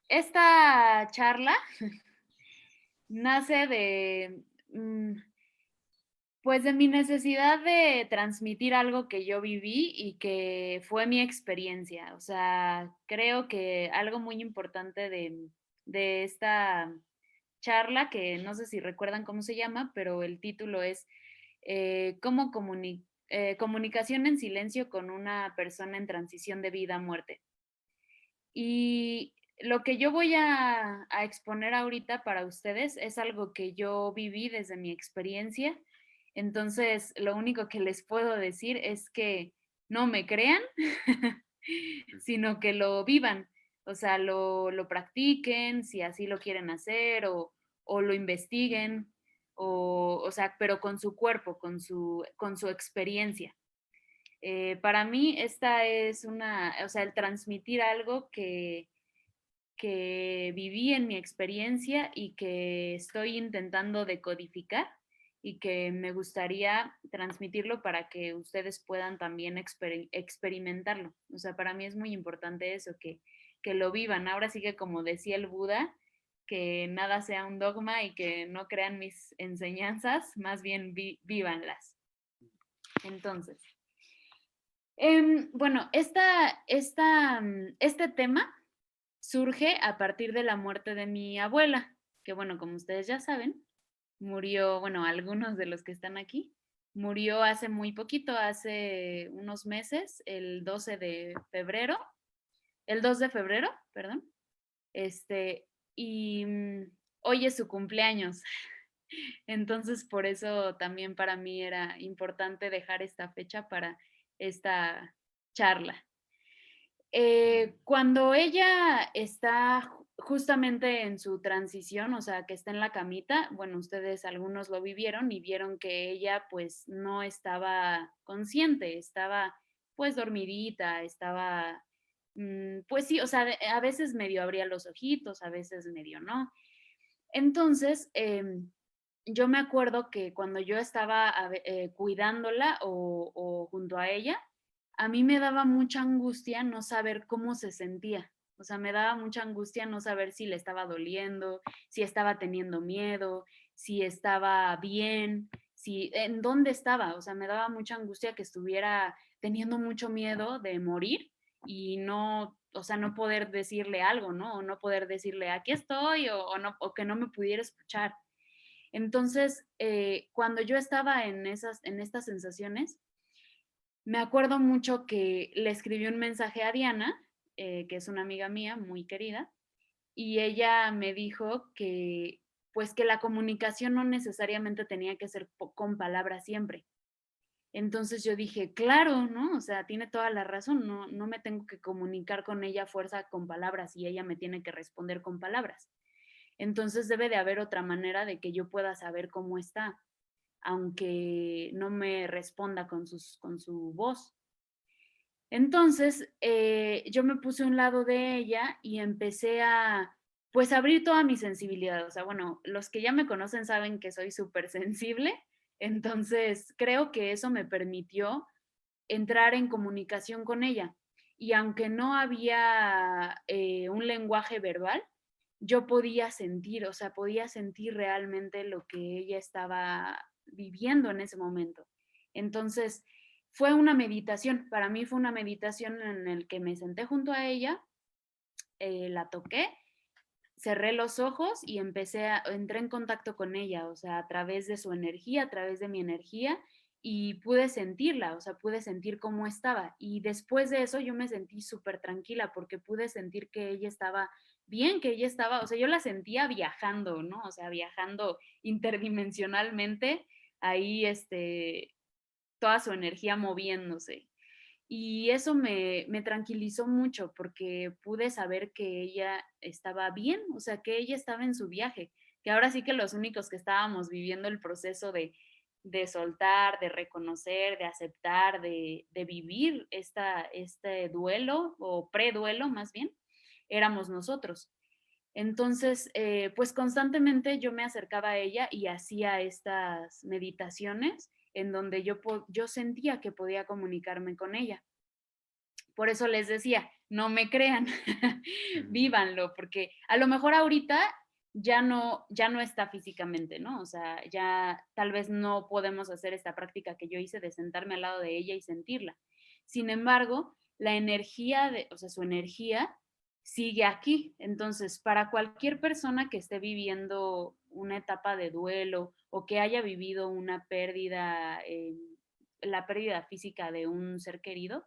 esta charla nace de, pues, de mi necesidad de transmitir algo que yo viví y que fue mi experiencia. O sea, creo que algo muy importante de esta charla, que no sé si recuerdan cómo se llama, pero el título es, cómo comunicación en silencio con una persona en transición de vida a muerte. Y lo que yo voy a exponer ahorita para ustedes es algo que yo viví desde mi experiencia. Entonces, lo único que les puedo decir es que no me crean, sino que lo vivan. O sea, lo practiquen, si así lo quieren hacer, o lo investiguen, o sea, pero con su cuerpo, con su experiencia. Para mí esta es o sea, el transmitir algo que viví en mi experiencia y que estoy intentando decodificar y que me gustaría transmitirlo para que ustedes puedan también experimentarlo. O sea, para mí es muy importante eso, que lo vivan. Ahora sí que como decía el Buda, que nada sea un dogma y que no crean mis enseñanzas, más bien vívanlas. Entonces, bueno, este tema surge a partir de la muerte de mi abuela, que bueno, como ustedes ya saben, murió, bueno, algunos de los que están aquí, murió hace muy poquito, hace unos meses, el 2 de febrero, perdón, este, y hoy es su cumpleaños. Entonces, por eso también para mí era importante dejar esta fecha para esta charla. Cuando ella está justamente en su transición, o sea, que está en la camita, bueno, ustedes algunos lo vivieron y vieron que ella pues no estaba consciente, estaba pues dormidita, estaba, pues sí, o sea, a veces medio abría los ojitos, a veces medio no. Entonces, yo me acuerdo que cuando yo estaba cuidándola o junto a ella, a mí me daba mucha angustia no saber cómo se sentía. O sea, me daba mucha angustia no saber si le estaba doliendo, si estaba teniendo miedo, si estaba bien, si en dónde estaba. O sea, me daba mucha angustia que estuviera teniendo mucho miedo de morir y no, o sea, no poder decirle algo, ¿no? O no poder decirle, aquí estoy, o no, o que no me pudiera escuchar. Entonces, cuando yo estaba en estas sensaciones, me acuerdo mucho que le escribí un mensaje a Diana, que es una amiga mía muy querida, y ella me dijo que, pues que la comunicación no necesariamente tenía que ser con palabras siempre. Entonces yo dije, claro, ¿no? O sea, tiene toda la razón, no me tengo que comunicar con ella a fuerza con palabras y ella me tiene que responder con palabras. Entonces debe de haber otra manera de que yo pueda saber cómo está, aunque no me responda con su voz. Entonces, yo me puse a un lado de ella y empecé a, pues, abrir toda mi sensibilidad. O sea, bueno, los que ya me conocen saben que soy súper sensible, entonces creo que eso me permitió entrar en comunicación con ella. Y aunque no había un lenguaje verbal, yo podía sentir, o sea, podía sentir realmente lo que ella estaba viviendo en ese momento. Entonces, fue una meditación, para mí fue una meditación en el que me senté junto a ella, la toqué, cerré los ojos y entré en contacto con ella, o sea, a través de su energía, a través de mi energía, y pude sentirla, o sea, pude sentir cómo estaba. Y después de eso yo me sentí súper tranquila porque pude sentir que ella estaba bien, que ella estaba, o sea, yo la sentía viajando, ¿no? O sea, viajando interdimensionalmente, ahí, toda su energía moviéndose. Y eso me tranquilizó mucho porque pude saber que ella estaba bien, o sea, que ella estaba en su viaje, que ahora sí que los únicos que estábamos viviendo el proceso de soltar, de reconocer, de aceptar, de vivir este duelo o preduelo más bien, éramos nosotros. Entonces, pues constantemente yo me acercaba a ella y hacía estas meditaciones en donde yo sentía que podía comunicarme con ella. Por eso les decía, no me crean, Ujú. vívanlo, porque a lo mejor ahorita ya no está físicamente, ¿no? O sea, ya tal vez no podemos hacer esta práctica que yo hice de sentarme al lado de ella y sentirla. Sin embargo, la energía o sea, su energía sigue aquí. Entonces, para cualquier persona que esté viviendo una etapa de duelo o que haya vivido una pérdida, la pérdida física de un ser querido,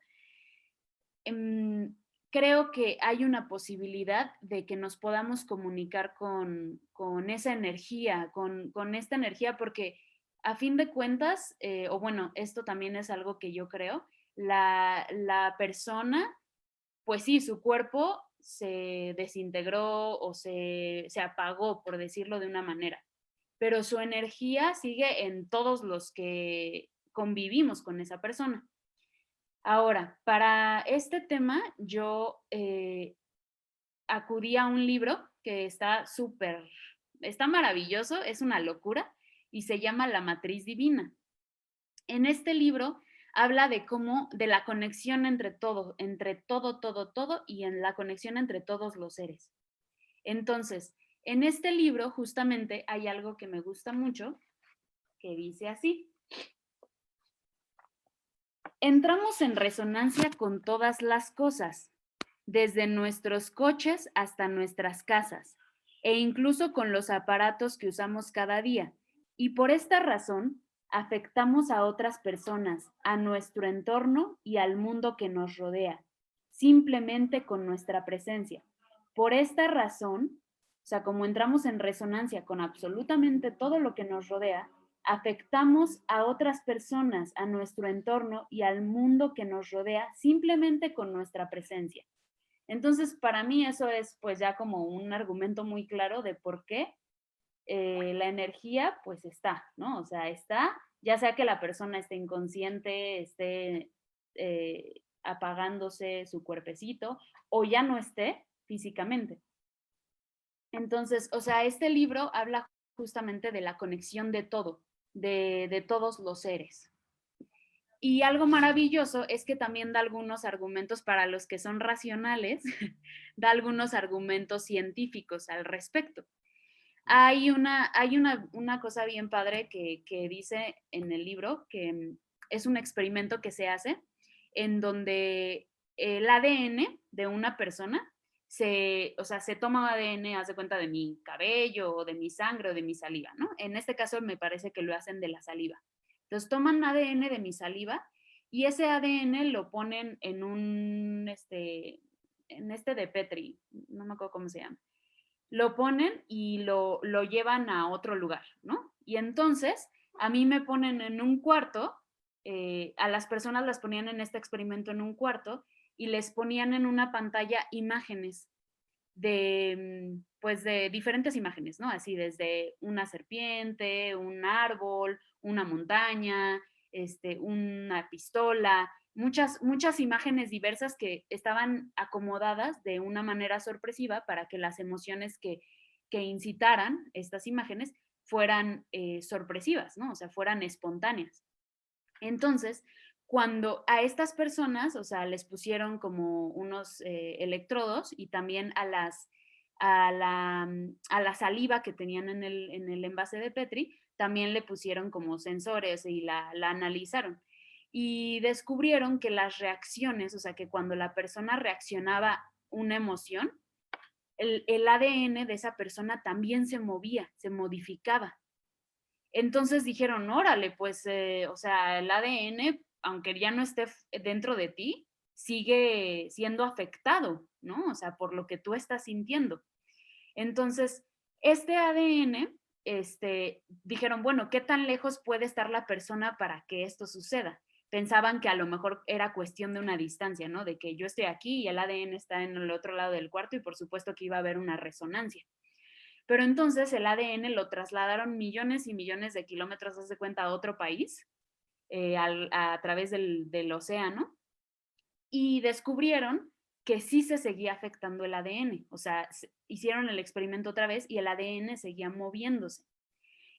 em, creo que hay una posibilidad de que nos podamos comunicar con esa energía, con esta energía, porque a fin de cuentas, o bueno, esto también es algo que yo creo, la persona, pues sí, su cuerpo se desintegró o se apagó, por decirlo de una manera, pero su energía sigue en todos los que convivimos con esa persona. Ahora, para este tema, yo acudí a un libro que está súper, está maravilloso, es una locura, y se llama La Matriz Divina. En este libro habla de cómo, de la conexión entre todo, todo, todo, y en la conexión entre todos los seres. Entonces, en este libro justamente hay algo que me gusta mucho, que dice así: entramos en resonancia con todas las cosas, desde nuestros coches hasta nuestras casas, e incluso con los aparatos que usamos cada día. Y por esta razón, afectamos a otras personas, a nuestro entorno y al mundo que nos rodea, simplemente con nuestra presencia. Por esta razón, o sea, como entramos en resonancia con absolutamente todo lo que nos rodea, afectamos a otras personas, a nuestro entorno y al mundo que nos rodea simplemente con nuestra presencia. Entonces, para mí eso es pues ya como un argumento muy claro de por qué la energía pues está, ¿no? O sea, está, ya sea que la persona esté inconsciente, esté apagándose su cuerpecito o ya no esté físicamente. Entonces, o sea, este libro habla justamente de la conexión de todo, de todos los seres. Y algo maravilloso es que también da algunos argumentos para los que son racionales, da algunos argumentos científicos al respecto. Hay una cosa bien padre que dice en el libro, que es un experimento que se hace en donde el ADN de una persona o sea, se toma ADN, haz de cuenta, de mi cabello o de mi sangre o de mi saliva, ¿no? En este caso me parece que lo hacen de la saliva. Entonces toman ADN de mi saliva y ese ADN lo ponen en este de Petri, no me acuerdo cómo se llama, lo ponen y lo llevan a otro lugar, ¿no? Y entonces a mí me ponen en un cuarto, a las personas las ponían en este experimento en un cuarto y les ponían en una pantalla imágenes pues de diferentes imágenes, ¿no? Así desde una serpiente, un árbol, una montaña, una pistola, muchas imágenes diversas que estaban acomodadas de una manera sorpresiva para que las emociones que incitaran estas imágenes fueran sorpresivas, ¿no? O sea, fueran espontáneas. Entonces, cuando a estas personas, o sea, les pusieron como unos electrodos y también a la saliva que tenían en el envase de Petri, también le pusieron como sensores y la analizaron. Y descubrieron que las reacciones, o sea, que cuando la persona reaccionaba una emoción, el ADN de esa persona también se movía, se modificaba. Entonces dijeron, órale, pues, o sea, el ADN, aunque ya no esté dentro de ti, sigue siendo afectado, ¿no? O sea, por lo que tú estás sintiendo. Entonces, este ADN, dijeron, bueno, ¿qué tan lejos puede estar la persona para que esto suceda? Pensaban que a lo mejor era cuestión de una distancia, ¿no? De que yo estoy aquí y el ADN está en el otro lado del cuarto y por supuesto que iba a haber una resonancia. Pero entonces el ADN lo trasladaron millones y millones de kilómetros, haz de cuenta, a otro país, a través del océano, y descubrieron que sí se seguía afectando el ADN. O sea, hicieron el experimento otra vez y el ADN seguía moviéndose.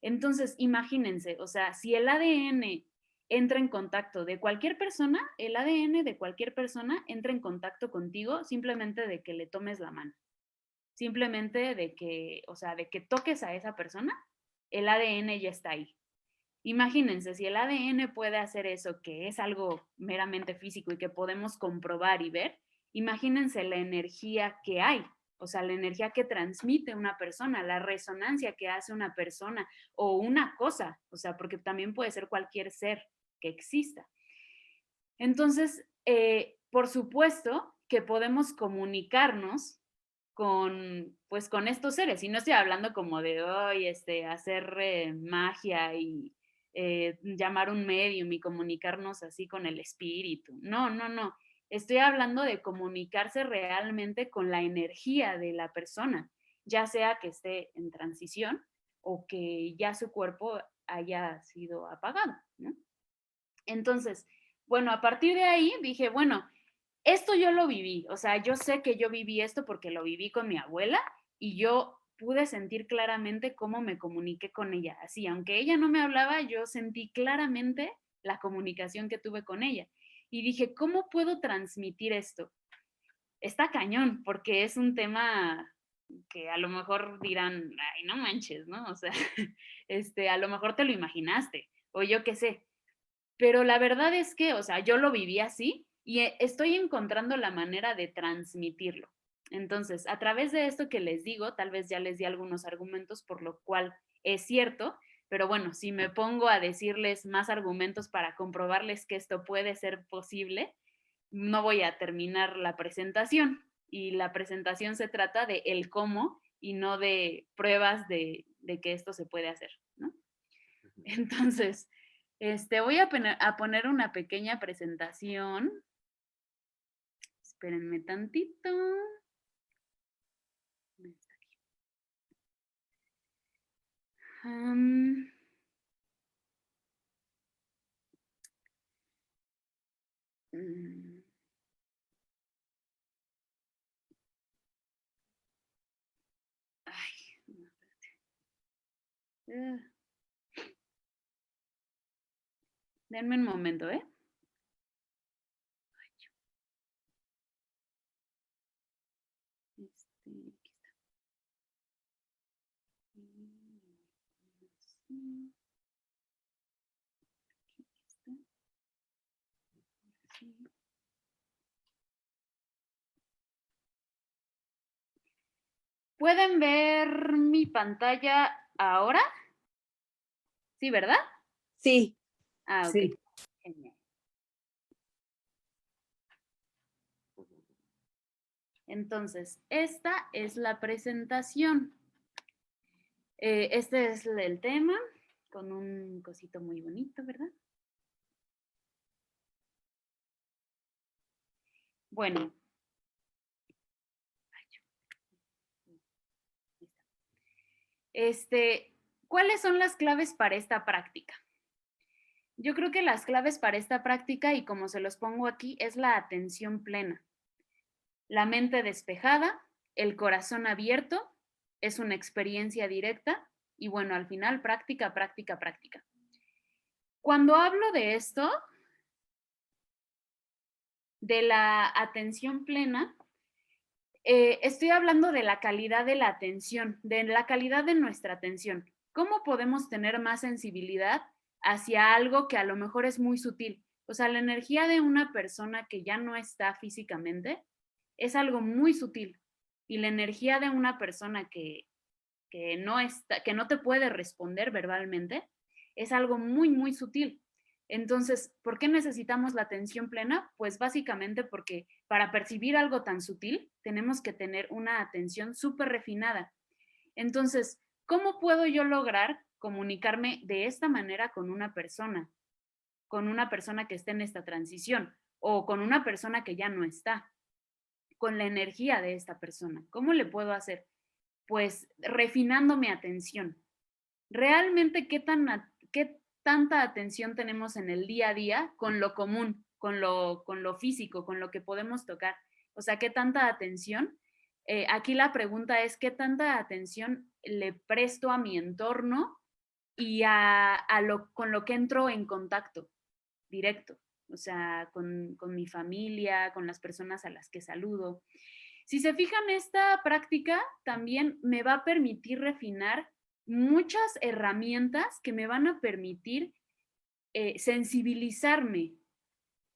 Entonces, imagínense, o sea, si el ADN entra en contacto de cualquier persona, el ADN de cualquier persona entra en contacto contigo simplemente de que le tomes la mano. Simplemente de que, o sea, de que toques a esa persona, el ADN ya está ahí. Imagínense, si el ADN puede hacer eso, que es algo meramente físico y que podemos comprobar y ver, imagínense la energía que hay, o sea, la energía que transmite una persona, la resonancia que hace una persona o una cosa, o sea, porque también puede ser cualquier ser que exista. Entonces, por supuesto que podemos comunicarnos con, pues, con estos seres. Y no estoy hablando como de hoy, hacer magia y llamar un medium y comunicarnos así con el espíritu. No, no, no. Estoy hablando de comunicarse realmente con la energía de la persona, ya sea que esté en transición o que ya su cuerpo haya sido apagado, ¿no? Entonces, bueno, a partir de ahí dije, bueno, esto yo lo viví, o sea, yo sé que yo viví esto porque lo viví con mi abuela y yo pude sentir claramente cómo me comuniqué con ella. Así, aunque ella no me hablaba, yo sentí claramente la comunicación que tuve con ella. Y dije, ¿cómo puedo transmitir esto? Está cañón, porque es un tema que a lo mejor dirán, ay, no manches, ¿no? O sea, a lo mejor te lo imaginaste, o yo qué sé, pero la verdad es que, o sea, yo lo viví así y estoy encontrando la manera de transmitirlo. Entonces, a través de esto que les digo, tal vez ya les di algunos argumentos por lo cual es cierto, pero bueno, si me pongo a decirles más argumentos para comprobarles que esto puede ser posible, no voy a terminar la presentación. Y la presentación se trata de el cómo y no de pruebas de que esto se puede hacer, ¿no? Entonces, voy a poner una pequeña presentación. Espérenme tantito. Um, mm, ay, no, espérate. Denme un momento, ¿eh? Aquí está. Sí, aquí está. Sí. ¿Pueden ver mi pantalla ahora? Sí, ¿verdad? Sí, Ah, ok. sí. Genial. Entonces, esta es la presentación. Este es el tema, con un cosito muy bonito, ¿verdad? Bueno, ¿cuáles son las claves para esta práctica? Yo creo que las claves para esta práctica, y como se los pongo aquí, es la atención plena, la mente despejada, el corazón abierto, es una experiencia directa y bueno, al final práctica, práctica, práctica. Cuando hablo de esto, de la atención plena, estoy hablando de la calidad de la atención, de la calidad de nuestra atención. ¿Cómo podemos tener más sensibilidad hacia algo que a lo mejor es muy sutil? O sea, la energía de una persona que ya no está físicamente es algo muy sutil. Y la energía de una persona que no está, que no te puede responder verbalmente, es algo muy, muy sutil. Entonces, ¿por qué necesitamos la atención plena? Pues básicamente porque para percibir algo tan sutil tenemos que tener una atención súper refinada. Entonces, ¿cómo puedo yo lograr comunicarme de esta manera con una persona? Con una persona que esté en esta transición o con una persona que ya no está, con la energía de esta persona. ¿Cómo le puedo hacer? Pues refinando mi atención. Realmente, ¿qué tanta atención tenemos en el día a día con lo común, con lo físico, con lo que podemos tocar? O sea, ¿qué tanta atención? Aquí la pregunta es, ¿qué tanta atención le presto a mi entorno y con lo que entro en contacto? directo, o sea, con mi familia, con las personas a las que saludo. Si se fijan, esta práctica también me va a permitir refinar muchas herramientas que me van a permitir sensibilizarme.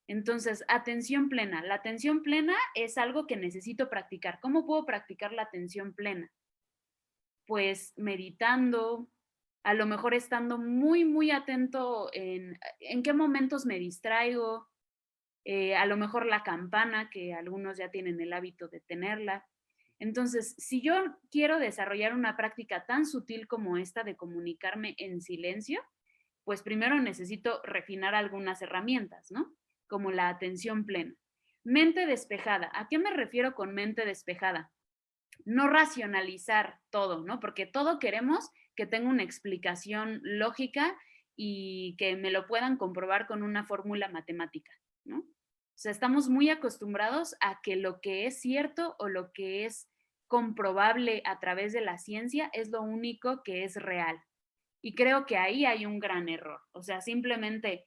Entonces, atención plena. La atención plena es algo que necesito practicar. ¿Cómo puedo practicar la atención plena? Pues meditando, a lo mejor estando muy, muy atento en qué momentos me distraigo, a lo mejor la campana, que algunos ya tienen el hábito de tenerla. Entonces, si yo quiero desarrollar una práctica tan sutil como esta de comunicarme en silencio, pues primero necesito refinar algunas herramientas, ¿no? Como la atención plena. Mente despejada. ¿A qué me refiero con mente despejada? No racionalizar todo, ¿no? Porque todo queremos que tenga una explicación lógica y que me lo puedan comprobar con una fórmula matemática, ¿no? O sea, estamos muy acostumbrados a que lo que es cierto o lo que es comprobable a través de la ciencia es lo único que es real. Y creo que ahí hay un gran error. O sea, simplemente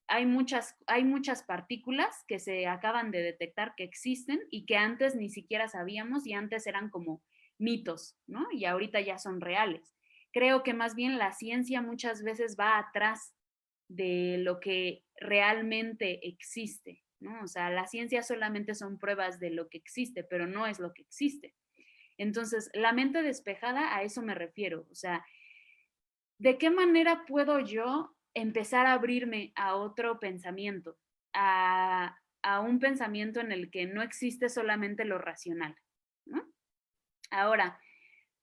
hay muchas partículas que se acaban de detectar que existen y que antes ni siquiera sabíamos y antes eran como mitos, ¿no? Y ahorita ya son reales. Creo que más bien la ciencia muchas veces va atrás de lo que realmente existe, ¿no? O sea, la ciencia solamente son pruebas de lo que existe, pero no es lo que existe. Entonces, la mente despejada, a eso me refiero. O sea, ¿de qué manera puedo yo empezar a abrirme a otro pensamiento, a un pensamiento en el que no existe solamente lo racional, ¿no? Ahora,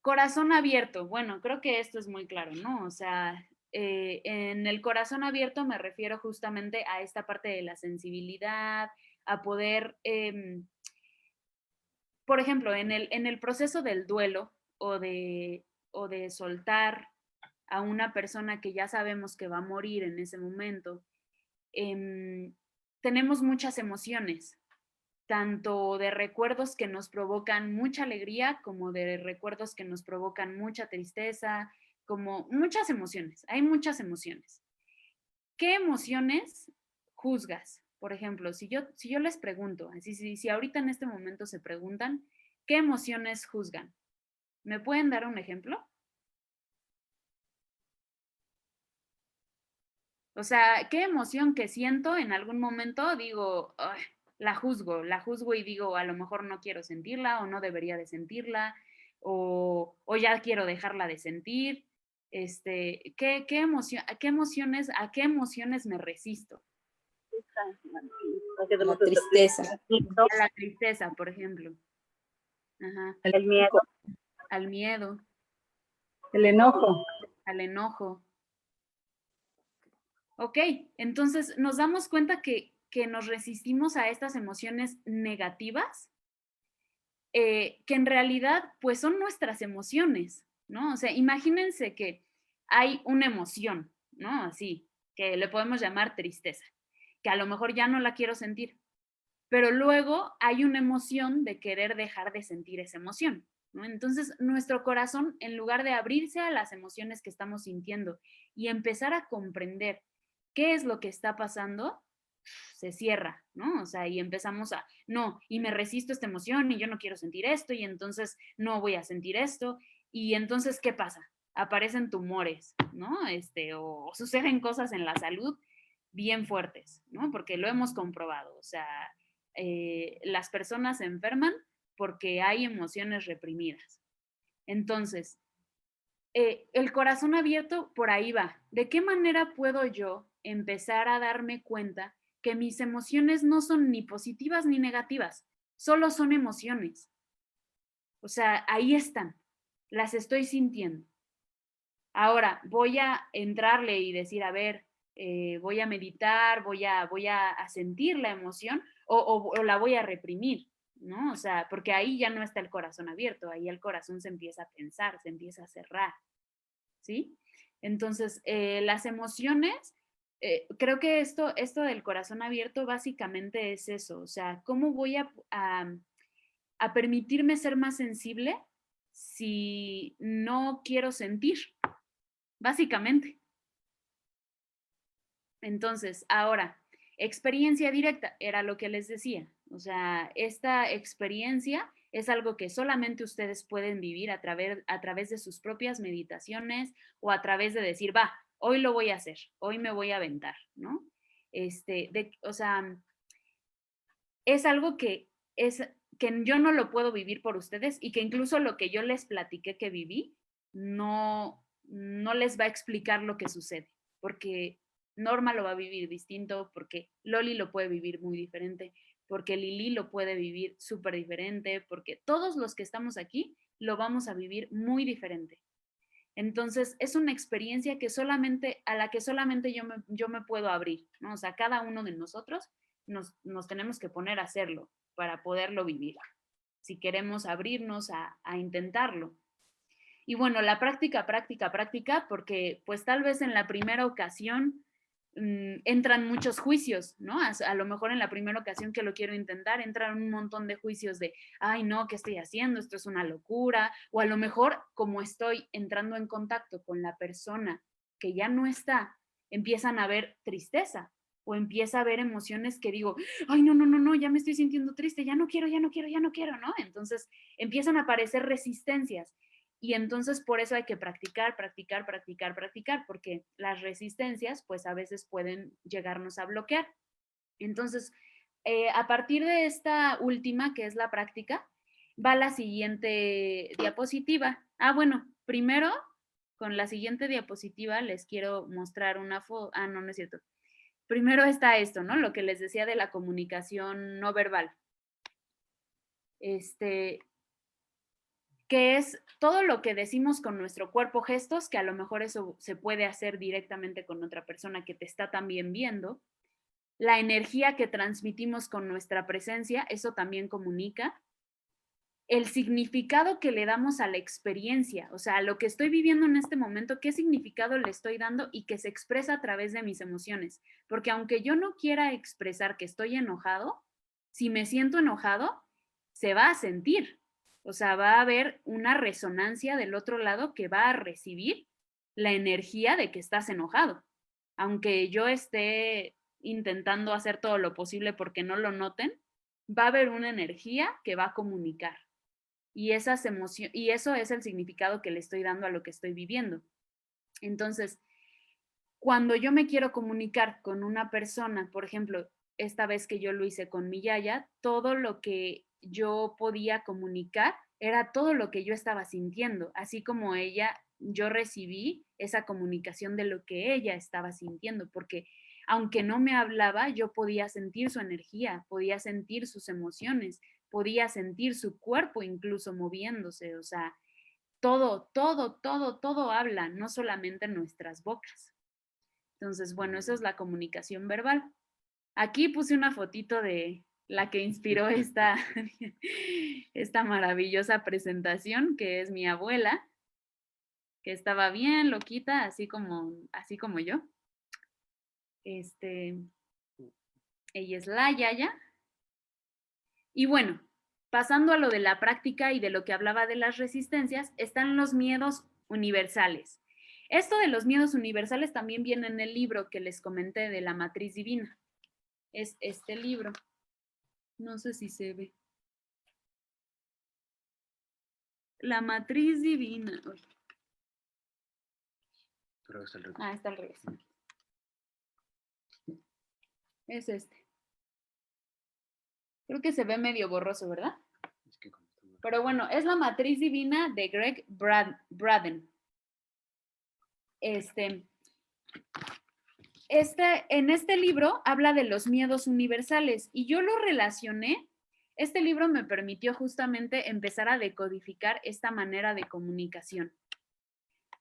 corazón abierto. Bueno, creo que esto es muy claro, ¿no? O sea, en el corazón abierto me refiero justamente a esta parte de la sensibilidad, a poder, por ejemplo, en el proceso del duelo o de soltar a una persona que ya sabemos que va a morir en ese momento, em, tenemos muchas emociones, tanto de recuerdos que nos provocan mucha alegría como de recuerdos que nos provocan mucha tristeza, como muchas emociones, hay muchas emociones. ¿Qué emociones juzgas? Por ejemplo, si yo les pregunto, así si ahorita en este momento se preguntan, ¿qué emociones juzgan? ¿Me pueden dar un ejemplo? O sea, ¿qué emoción que siento en algún momento digo, "Ay", la juzgo y digo, a lo mejor no quiero sentirla o no debería de sentirla o ya quiero dejarla de sentir? ¿A qué emociones me resisto? La tristeza, A la tristeza, por ejemplo. Ajá. el miedo, Al miedo, el enojo. al enojo. Ok, entonces nos damos cuenta que nos resistimos a estas emociones negativas, que en realidad pues son nuestras emociones, ¿no? O sea, imagínense que hay una emoción, ¿no? Así, que le podemos llamar tristeza, que a lo mejor ya no la quiero sentir, pero luego hay una emoción de querer dejar de sentir esa emoción, ¿no? Entonces, nuestro corazón, en lugar de abrirse a las emociones que estamos sintiendo y empezar a comprender qué es lo que está pasando, se cierra, ¿no? O sea, y empezamos a, no, y me resisto a esta emoción y yo no quiero sentir esto y entonces no voy a sentir esto. Y entonces, ¿qué pasa? Aparecen tumores, ¿no? O suceden cosas en la salud bien fuertes, ¿no? Porque lo hemos comprobado. O sea, las personas se enferman porque hay emociones reprimidas. Entonces, el corazón abierto por ahí va. ¿De qué manera puedo yo empezar a darme cuenta que mis emociones no son ni positivas ni negativas, solo son emociones? O sea, ahí están, las estoy sintiendo. Ahora, voy a entrarle y decir, a ver, voy a meditar, voy a sentir la emoción o la voy a reprimir, ¿no? O sea, porque ahí ya no está el corazón abierto, ahí el corazón se empieza a tensar, se empieza a cerrar. ¿Sí? Entonces, las emociones, creo que esto del corazón abierto básicamente es eso, o sea, ¿cómo voy a permitirme ser más sensible si no quiero sentir? Básicamente. Entonces, ahora, experiencia directa, era lo que les decía. O sea, esta experiencia es algo que solamente ustedes pueden vivir a través de sus propias meditaciones o a través de decir, va, hoy lo voy a hacer, hoy me voy a aventar, ¿no? O sea, es algo que yo no lo puedo vivir por ustedes y que incluso lo que yo les platiqué que viví, no les va a explicar lo que sucede, porque Norma lo va a vivir distinto, porque Loli lo puede vivir muy diferente, porque Lili lo puede vivir súper diferente, porque todos los que estamos aquí lo vamos a vivir muy diferente. Entonces, es una experiencia a la que solamente yo me puedo abrir, ¿no? O sea, cada uno de nosotros nos tenemos que poner a hacerlo para poderlo vivir, si queremos abrirnos a intentarlo. Y bueno, la práctica, porque pues tal vez en la primera ocasión entran muchos juicios, ¿no? A lo mejor en la primera ocasión que lo quiero intentar, entran un montón de juicios de, ay, no, ¿qué estoy haciendo? Esto es una locura. O a lo mejor, como estoy entrando en contacto con la persona que ya no está, empiezan a ver tristeza o empieza a haber emociones que digo, ay, no, ya me estoy sintiendo triste, ya no quiero, ¿no? Entonces empiezan a aparecer resistencias. Y entonces por eso hay que practicar, porque las resistencias pues a veces pueden llegarnos a bloquear. Entonces, a partir de esta última, que es la práctica, va la siguiente diapositiva. Ah, bueno, primero, con la siguiente diapositiva les quiero mostrar una foto. Ah, no, no es cierto. Primero está esto, ¿no? Lo que les decía de la comunicación no verbal. Que es todo lo que decimos con nuestro cuerpo, gestos, que a lo mejor eso se puede hacer directamente con otra persona que te está también viendo. La energía que transmitimos con nuestra presencia, eso también comunica. El significado que le damos a la experiencia, o sea, a lo que estoy viviendo en este momento, qué significado le estoy dando y que se expresa a través de mis emociones. Porque aunque yo no quiera expresar que estoy enojado, si me siento enojado, se va a sentir. O sea, va a haber una resonancia del otro lado que va a recibir la energía de que estás enojado. Aunque yo esté intentando hacer todo lo posible porque no lo noten, va a haber una energía que va a comunicar. Y y eso es el significado que le estoy dando a lo que estoy viviendo. Entonces, cuando yo me quiero comunicar con una persona, por ejemplo, esta vez que yo lo hice con mi yaya, todo lo que yo podía comunicar era todo lo que yo estaba sintiendo, así como ella, yo recibí esa comunicación de lo que ella estaba sintiendo, porque aunque no me hablaba, yo podía sentir su energía, podía sentir sus emociones, podía sentir su cuerpo incluso moviéndose, o sea, todo habla, no solamente nuestras bocas. Entonces, bueno, eso es la comunicación verbal. Aquí puse una fotito de la que inspiró esta maravillosa presentación, que es mi abuela, que estaba bien loquita, así como yo. Ella es la Yaya. Y bueno, pasando a lo de la práctica y de lo que hablaba de las resistencias, están los miedos universales. Esto de los miedos universales también viene en el libro que les comenté de la matriz divina. Es este libro. No sé si se ve. La matriz divina. Uy. Pero está al revés. Ah, está al revés. Es este. Creo que se ve medio borroso, ¿verdad? Es que Pero bueno, es la matriz divina de Greg Braden. En este libro habla de los miedos universales y yo lo relacioné. Este libro me permitió justamente empezar a decodificar esta manera de comunicación.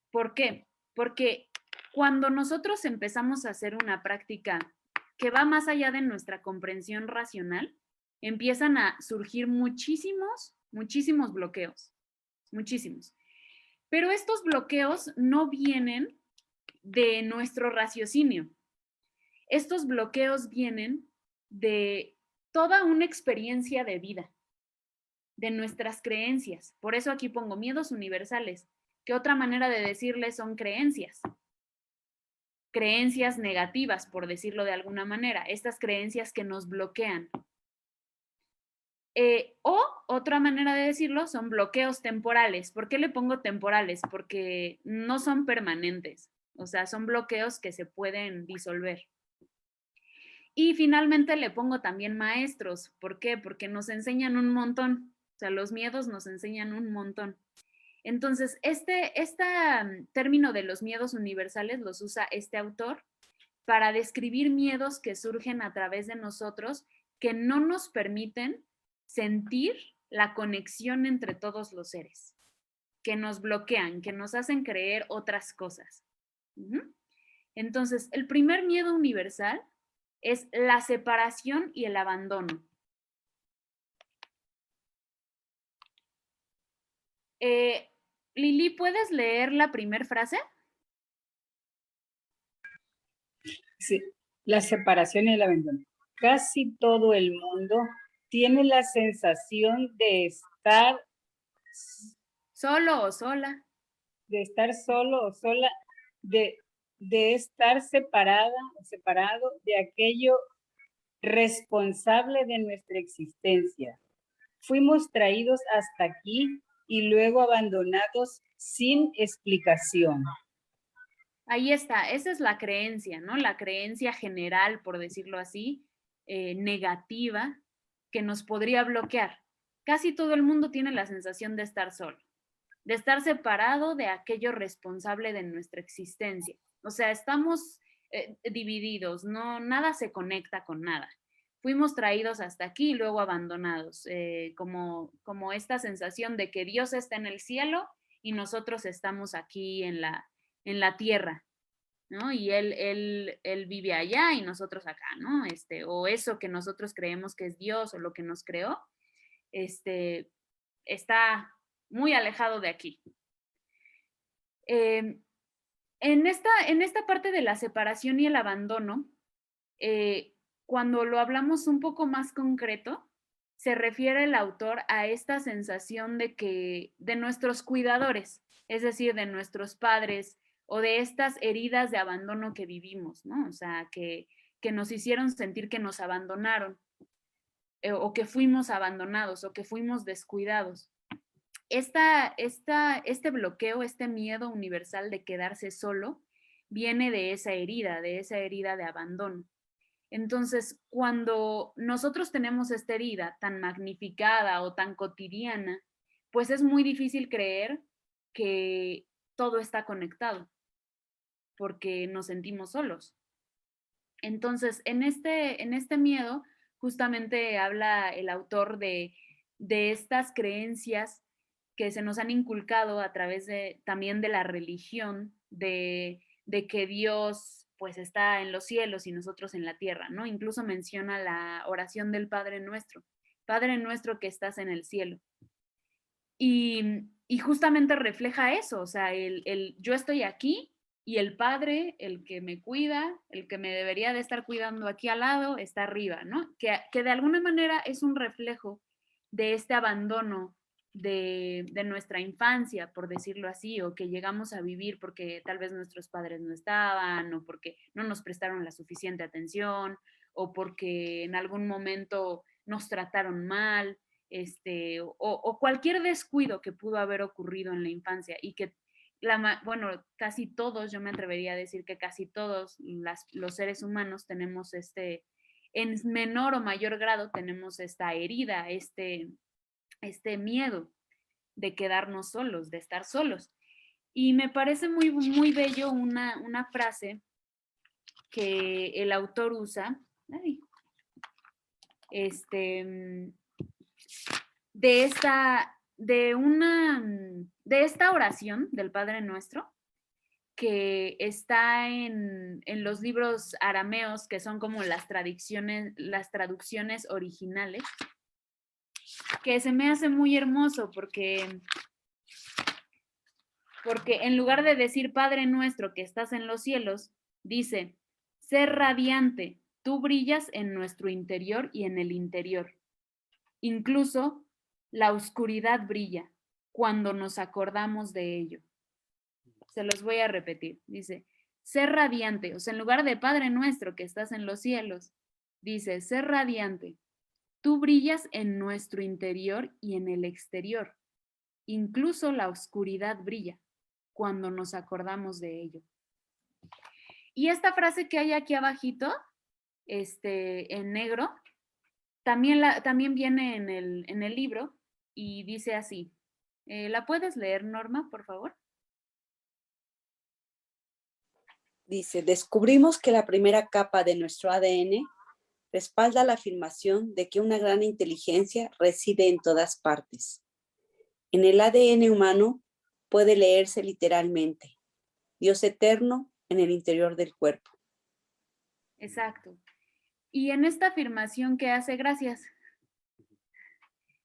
¿Por qué? Porque cuando nosotros empezamos a hacer una práctica que va más allá de nuestra comprensión racional, empiezan a surgir muchísimos bloqueos, muchísimos. Pero estos bloqueos no vienen de nuestro raciocinio. Estos bloqueos vienen de toda una experiencia de vida, de nuestras creencias. Por eso aquí pongo miedos universales, que otra manera de decirles son creencias. creencias negativas, por decirlo de alguna manera, estas creencias que nos bloquean. O otra manera de decirlo son bloqueos temporales. ¿Por qué le pongo temporales? Porque no son permanentes, o sea, son bloqueos que se pueden disolver. Y finalmente le pongo también maestros. ¿Por qué? Porque nos enseñan un montón. O sea, los miedos nos enseñan un montón. Entonces, este término de los miedos universales los usa este autor para describir miedos que surgen a través de nosotros que no nos permiten sentir la conexión entre todos los seres, que nos bloquean, que nos hacen creer otras cosas. Entonces, el primer miedo universal es la separación y el abandono. Lili, ¿puedes leer la primera frase? Sí, la separación y el abandono. Casi todo el mundo tiene la sensación de estar solo o sola. De estar solo o sola, de estar separada o separado de aquello responsable de nuestra existencia. Fuimos traídos hasta aquí y luego abandonados sin explicación. Ahí está, esa es la creencia, ¿no? La creencia general, por decirlo así, negativa, que nos podría bloquear. Casi todo el mundo tiene la sensación de estar solo, de estar separado de aquello responsable de nuestra existencia. O sea, estamos divididos, no, nada se conecta con nada. Fuimos traídos hasta aquí y luego abandonados, como esta sensación de que Dios está en el cielo y nosotros estamos aquí en la tierra, ¿no? Y él vive allá y nosotros acá, ¿no? O eso que nosotros creemos que es Dios o lo que nos creó, está muy alejado de aquí. En esta parte de la separación y el abandono, cuando lo hablamos un poco más concreto, se refiere el autor a esta sensación de nuestros cuidadores, es decir, de nuestros padres o de estas heridas de abandono que vivimos, ¿no? O sea, que nos hicieron sentir que nos abandonaron, o que fuimos abandonados o que fuimos descuidados. Este bloqueo, este miedo universal de quedarse solo, viene de esa herida de abandono. Entonces, cuando nosotros tenemos esta herida tan magnificada o tan cotidiana, pues es muy difícil creer que todo está conectado, porque nos sentimos solos. Entonces, en este miedo, justamente habla el autor de estas creencias que se nos han inculcado a través también de la religión, de que Dios pues está en los cielos y nosotros en la tierra, ¿no? Incluso menciona la oración del Padre Nuestro que estás en el cielo. Y justamente refleja eso, o sea, yo estoy aquí y el Padre, el que me cuida, el que me debería de estar cuidando aquí al lado, está arriba, ¿no? Que de alguna manera es un reflejo de este abandono de nuestra infancia, por decirlo así, o que llegamos a vivir porque tal vez nuestros padres no estaban, o porque no nos prestaron la suficiente atención, o porque en algún momento nos trataron mal, o cualquier descuido que pudo haber ocurrido en la infancia y que bueno, casi todos, yo me atrevería a decir que casi todos los seres humanos tenemos en menor o mayor grado tenemos esta herida, este miedo de quedarnos solos, de estar solos. Y me parece muy, muy bello una frase que el autor usa, de esta oración del Padre Nuestro, que está en los libros arameos, que son como las traducciones originales, que se me hace muy hermoso porque en lugar de decir Padre Nuestro que estás en los cielos, dice, sé radiante, tú brillas en nuestro interior y en el interior. Incluso la oscuridad brilla cuando nos acordamos de ello. Se los voy a repetir. Dice, Sé radiante, o sea, en lugar de Padre nuestro que estás en los cielos, dice, sé radiante. Tú brillas en nuestro interior y en el exterior. Incluso la oscuridad brilla cuando nos acordamos de ello. Y esta frase que hay aquí abajito, en negro, también viene en el libro y dice así. ¿La puedes leer, Norma, por favor? Dice, descubrimos que la primera capa de nuestro ADN respalda la afirmación de que una gran inteligencia reside en todas partes. En el ADN humano puede leerse literalmente, Dios eterno en el interior del cuerpo. Exacto. Y en esta afirmación que hace, gracias,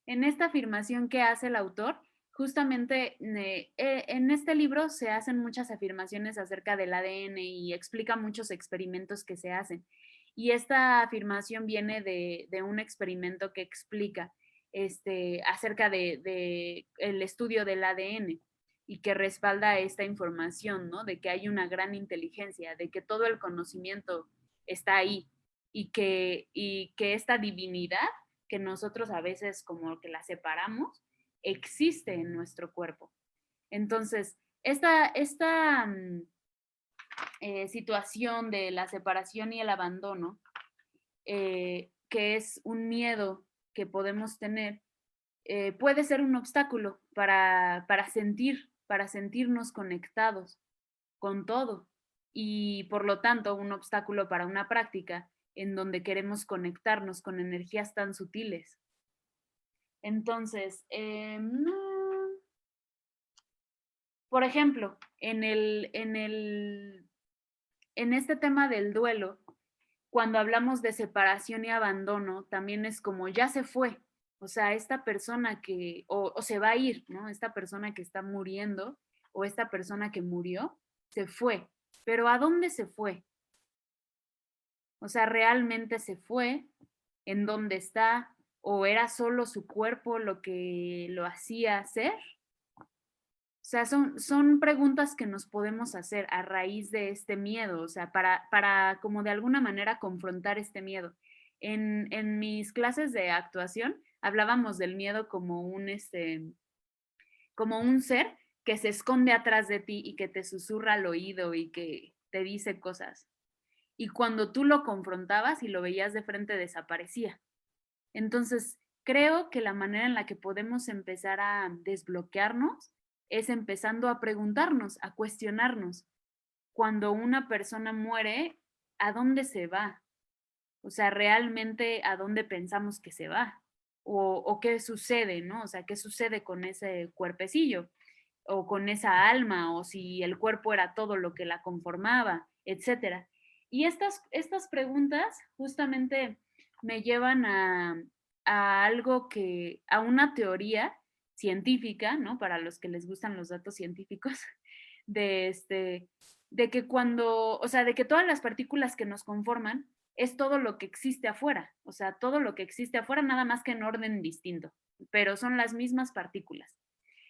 en esta afirmación que hace el autor, justamente en este libro se hacen muchas afirmaciones acerca del ADN y explica muchos experimentos que se hacen. Y esta afirmación viene de un experimento que explica acerca de el estudio del ADN y que respalda esta información, ¿no? De que hay una gran inteligencia, de que todo el conocimiento está ahí y que esta divinidad que nosotros a veces como que la separamos, existe en nuestro cuerpo. Entonces, esta situación de la separación y el abandono, que es un miedo que podemos tener, puede ser un obstáculo para sentirnos conectados con todo y por lo tanto un obstáculo para una práctica en donde queremos conectarnos con energías tan sutiles. Entonces, por ejemplo, en este tema del duelo, cuando hablamos de separación y abandono, también es como ya se fue, o sea, esta persona o se va a ir, ¿no? Esta persona que está muriendo o esta persona que murió, se fue. Pero ¿a dónde se fue? O sea, ¿realmente se fue? ¿En dónde está? ¿O era solo su cuerpo lo que lo hacía hacer? O sea, son preguntas que nos podemos hacer a raíz de este miedo, o sea, para como de alguna manera confrontar este miedo. En mis clases de actuación hablábamos del miedo como un ser que se esconde atrás de ti y que te susurra al oído y que te dice cosas. Y cuando tú lo confrontabas y lo veías de frente, desaparecía. Entonces, creo que la manera en la que podemos empezar a desbloquearnos es empezando a preguntarnos, a cuestionarnos. Cuando una persona muere, ¿a dónde se va? O sea, realmente a dónde pensamos que se va. O qué sucede, ¿no? O sea, ¿qué sucede con ese cuerpecillo? O con esa alma, o si el cuerpo era todo lo que la conformaba, etcétera. Y estas preguntas justamente me llevan a algo a una teoría científica, ¿no? Para los que les gustan los datos científicos, de de que o sea, de que todas las partículas que nos conforman es todo lo que existe afuera, o sea, todo lo que existe afuera, nada más que en orden distinto, pero son las mismas partículas.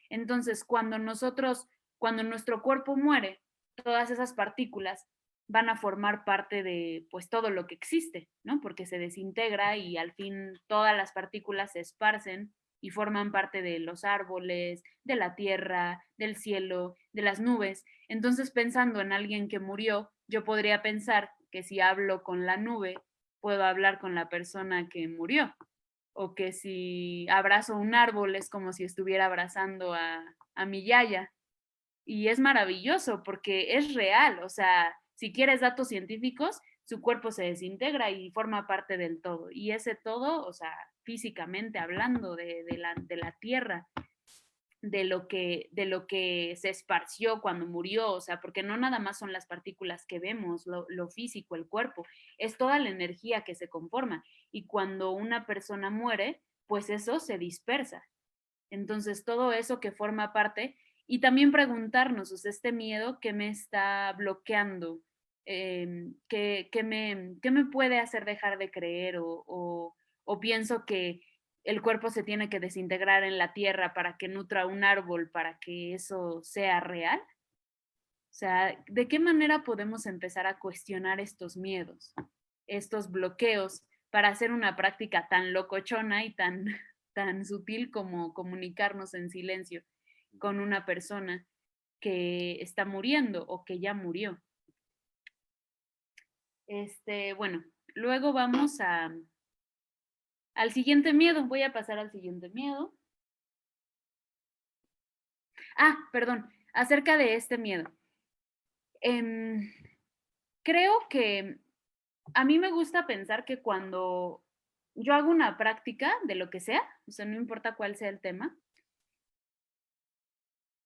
Entonces, cuando nuestro cuerpo muere, todas esas partículas van a formar parte de pues todo lo que existe, ¿no? Porque se desintegra y al fin todas las partículas se esparcen y forman parte de los árboles, de la tierra, del cielo, de las nubes. Entonces, pensando en alguien que murió, yo podría pensar que si hablo con la nube, puedo hablar con la persona que murió, o que si abrazo un árbol es como si estuviera abrazando a mi yaya. Y es maravilloso porque es real, o sea, si quieres datos científicos, su cuerpo se desintegra y forma parte del todo. Y ese todo, o sea, físicamente hablando de la tierra, de lo que se esparció cuando murió, o sea, porque no nada más son las partículas que vemos, lo físico, el cuerpo, es toda la energía que se conforma. Y cuando una persona muere, pues eso se dispersa. Entonces, todo eso que forma parte, y también preguntarnos, o sea, este miedo que me está bloqueando, qué me puede hacer dejar de creer o pienso que el cuerpo se tiene que desintegrar en la tierra para que nutra un árbol, para que eso sea real. O sea, ¿de qué manera podemos empezar a cuestionar estos miedos, estos bloqueos, para hacer una práctica tan locochona y tan, tan sutil como comunicarnos en silencio con una persona que está muriendo o que ya murió? Bueno, luego vamos al siguiente miedo. Voy a pasar al siguiente miedo. Ah, perdón, acerca de este miedo. Creo que a mí me gusta pensar que cuando yo hago una práctica de lo que sea, o sea, no importa cuál sea el tema,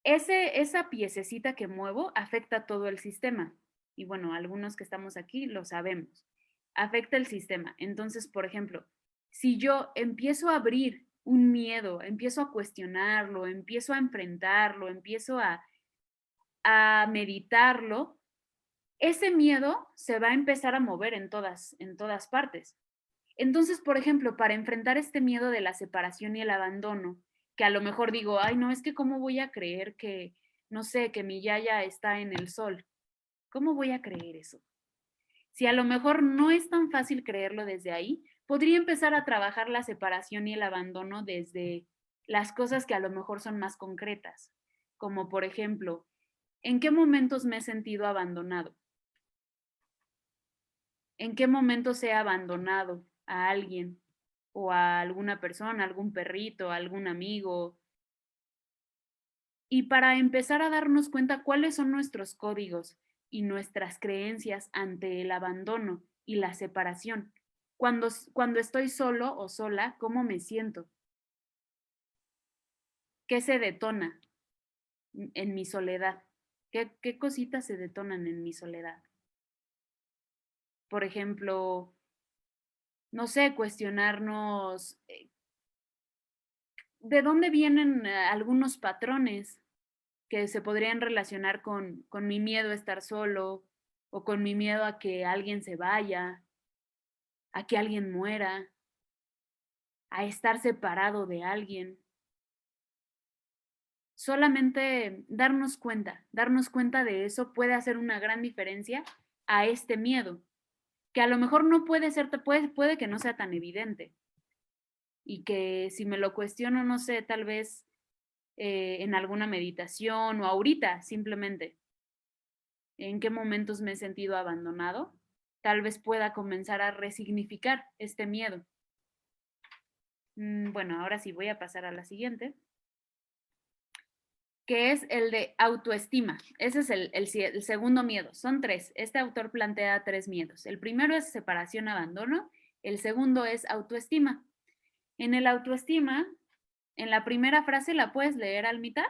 esa piececita que muevo afecta todo el sistema. Y bueno, algunos que estamos aquí lo sabemos. Afecta el sistema. Entonces, por ejemplo, si yo empiezo a abrir un miedo, empiezo a cuestionarlo, empiezo a enfrentarlo, empiezo a meditarlo, ese miedo se va a empezar a mover en todas partes. Entonces, por ejemplo, para enfrentar este miedo de la separación y el abandono, que a lo mejor digo, ay, no, es que cómo voy a creer que, no sé, que mi yaya está en el sol. ¿Cómo voy a creer eso? Si a lo mejor no es tan fácil creerlo desde ahí, podría empezar a trabajar la separación y el abandono desde las cosas que a lo mejor son más concretas, como por ejemplo, ¿en qué momentos me he sentido abandonado? ¿En qué momentos he abandonado a alguien o a alguna persona, algún perrito, algún amigo? Y para empezar a darnos cuenta cuáles son nuestros códigos y nuestras creencias ante el abandono y la separación. Cuando estoy solo o sola, ¿cómo me siento? ¿Qué se detona en mi soledad? ¿Qué cositas se detonan en mi soledad? Por ejemplo, no sé, cuestionarnos de dónde vienen algunos patrones que se podrían relacionar con mi miedo a estar solo o con mi miedo a que alguien se vaya, a que alguien muera, a estar separado de alguien. Solamente darnos cuenta de eso puede hacer una gran diferencia a este miedo, que a lo mejor no puede ser, puede que no sea tan evidente y que si me lo cuestiono, no sé, tal vez en alguna meditación o ahorita simplemente, en qué momentos me he sentido abandonado, tal vez pueda comenzar a resignificar este miedo. Bueno, ahora sí voy a pasar a la siguiente, que es el de autoestima. Ese es el segundo miedo. Son tres. Este autor plantea tres miedos. El primero es separación, abandono. El segundo es autoestima. En el autoestima, en la primera frase, ¿la puedes leer, Almita?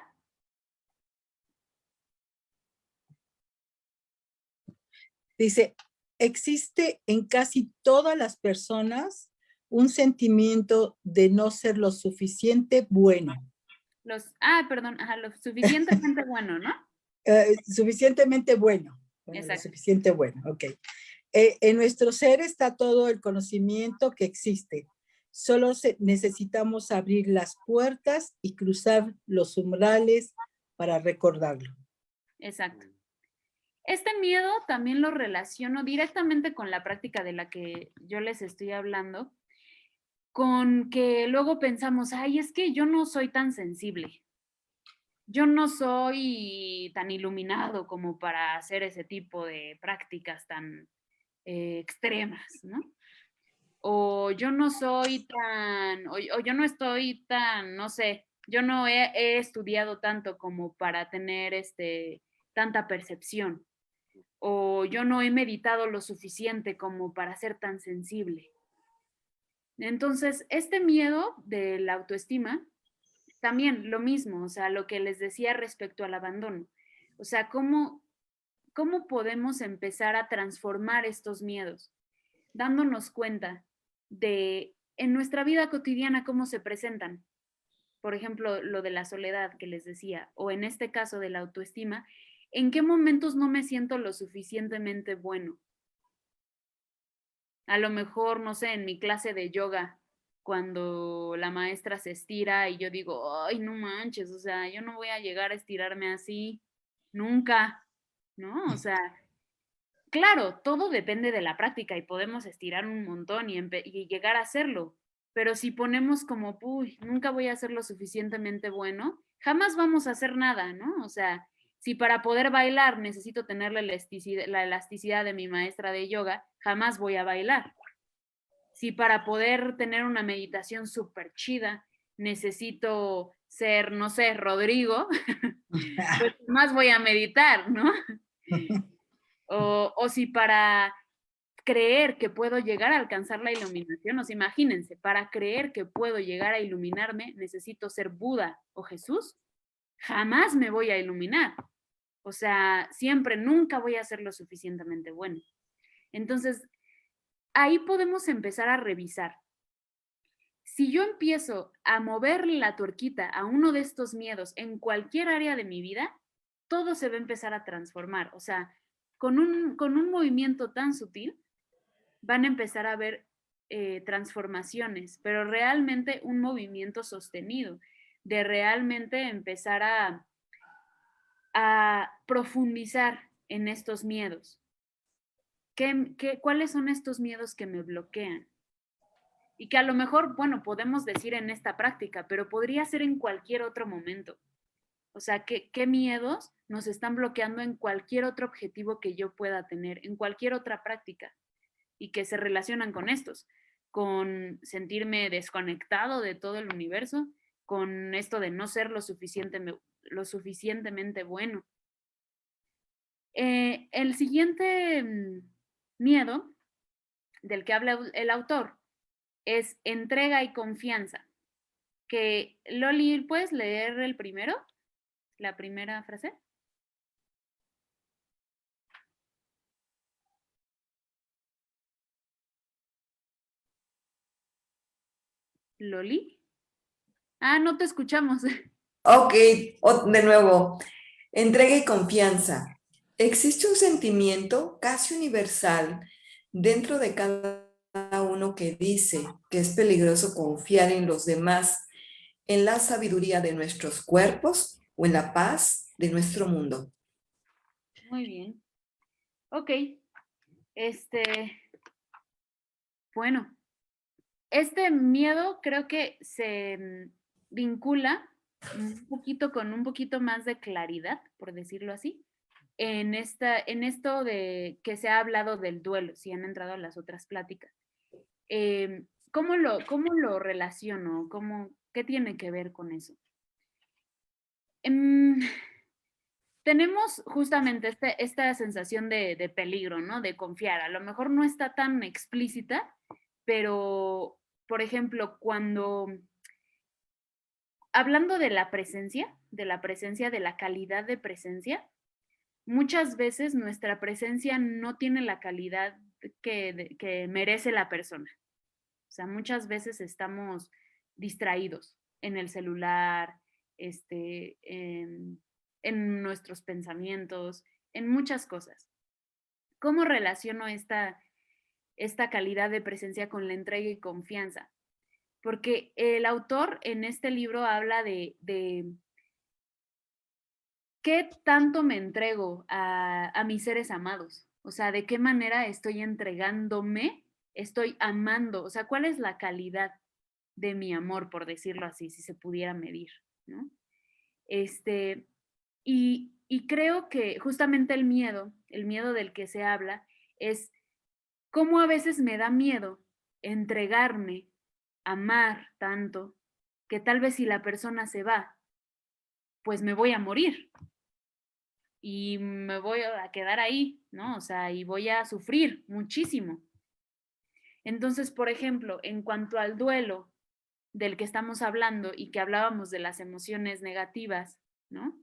Dice, existe en casi todas las personas un sentimiento de no ser lo suficiente bueno. Perdón, lo suficientemente bueno, ¿no? Suficientemente bueno. Bueno, lo suficiente bueno, ok. En nuestro ser está todo el conocimiento que existe. Solo necesitamos abrir las puertas y cruzar los umbrales para recordarlo. Exacto. Este miedo también lo relaciono directamente con la práctica de la que yo les estoy hablando, con que luego pensamos, ay, es que yo no soy tan sensible, yo no soy tan iluminado como para hacer ese tipo de prácticas tan extremas, ¿no? O yo no soy tan, o yo no estoy tan, no sé, yo no he estudiado tanto como para tener tanta percepción, o yo no he meditado lo suficiente como para ser tan sensible. Entonces, este miedo de la autoestima, también lo mismo, o sea, lo que les decía respecto al abandono. O sea, ¿cómo podemos empezar a transformar estos miedos? Dándonos cuenta de en nuestra vida cotidiana cómo se presentan. Por ejemplo, lo de la soledad que les decía, o en este caso de la autoestima, ¿en qué momentos no me siento lo suficientemente bueno? A lo mejor, no sé, en mi clase de yoga, cuando la maestra se estira y yo digo, ay, no manches, o sea, yo no voy a llegar a estirarme así, nunca. ¿no? O sea, claro, todo depende de la práctica y podemos estirar un montón y llegar a hacerlo, pero si ponemos como, uy, nunca voy a ser lo suficientemente bueno, jamás vamos a hacer nada, ¿no? O sea, si para poder bailar necesito tener la elasticidad de mi maestra de yoga, jamás voy a bailar. Si para poder tener una meditación súper chida necesito ser, no sé, Rodrigo, pues más voy a meditar, ¿no? O si para creer que puedo llegar a alcanzar la iluminación, o sea, imagínense, para creer que puedo llegar a iluminarme, necesito ser Buda o Jesús, jamás me voy a iluminar. O sea, siempre, nunca voy a ser lo suficientemente bueno. Entonces, ahí podemos empezar a revisar. Si yo empiezo a moverle la tuerquita a uno de estos miedos en cualquier área de mi vida, todo se va a empezar a transformar. O sea, con un movimiento tan sutil, van a empezar a ver transformaciones, pero realmente un movimiento sostenido, de realmente empezar a profundizar en estos miedos. ¿Cuáles son estos miedos que me bloquean? Y que a lo mejor, bueno, podemos decir en esta práctica, pero podría ser en cualquier otro momento. O sea, ¿qué miedos nos están bloqueando en cualquier otro objetivo que yo pueda tener, en cualquier otra práctica? Y que se relacionan con estos, con sentirme desconectado de todo el universo, con esto de no ser lo suficientemente bueno. El siguiente miedo del que habla el autor es entrega y confianza. Que Loli, ¿puedes leer el primero? La primera frase. Loli. Ah, no te escuchamos. Ok, de nuevo. Entrega y confianza. Existe un sentimiento casi universal dentro de cada uno que dice que es peligroso confiar en los demás, en la sabiduría de nuestros cuerpos o en la paz de nuestro mundo. Muy bien. Ok. Bueno, este miedo creo que se vincula un poquito con un poquito más de claridad, por decirlo así, en esto de que se ha hablado del duelo, si han entrado a las otras pláticas. ¿Cómo lo relaciono? ¿Qué tiene que ver con eso? Tenemos justamente esta sensación de peligro, ¿no? De confiar. A lo mejor no está tan explícita, pero, por ejemplo, hablando de la presencia, de la calidad de presencia, muchas veces nuestra presencia no tiene la calidad que merece la persona. O sea, muchas veces estamos distraídos en el celular, en nuestros pensamientos, en muchas cosas. ¿Cómo relaciono esta calidad de presencia con la entrega y confianza? Porque el autor en este libro habla de qué tanto me entrego a mis seres amados. O sea, de qué manera estoy entregándome, estoy amando. O sea, ¿cuál es la calidad de mi amor, por decirlo así, si se pudiera medir, ¿no? Y creo que justamente el miedo del que se habla, es cómo a veces me da miedo entregarme, amar tanto, que tal vez si la persona se va, pues me voy a morir y me voy a quedar ahí, ¿no? O sea, y voy a sufrir muchísimo. Entonces, por ejemplo, en cuanto al duelo del que estamos hablando y que hablábamos de las emociones negativas, ¿no?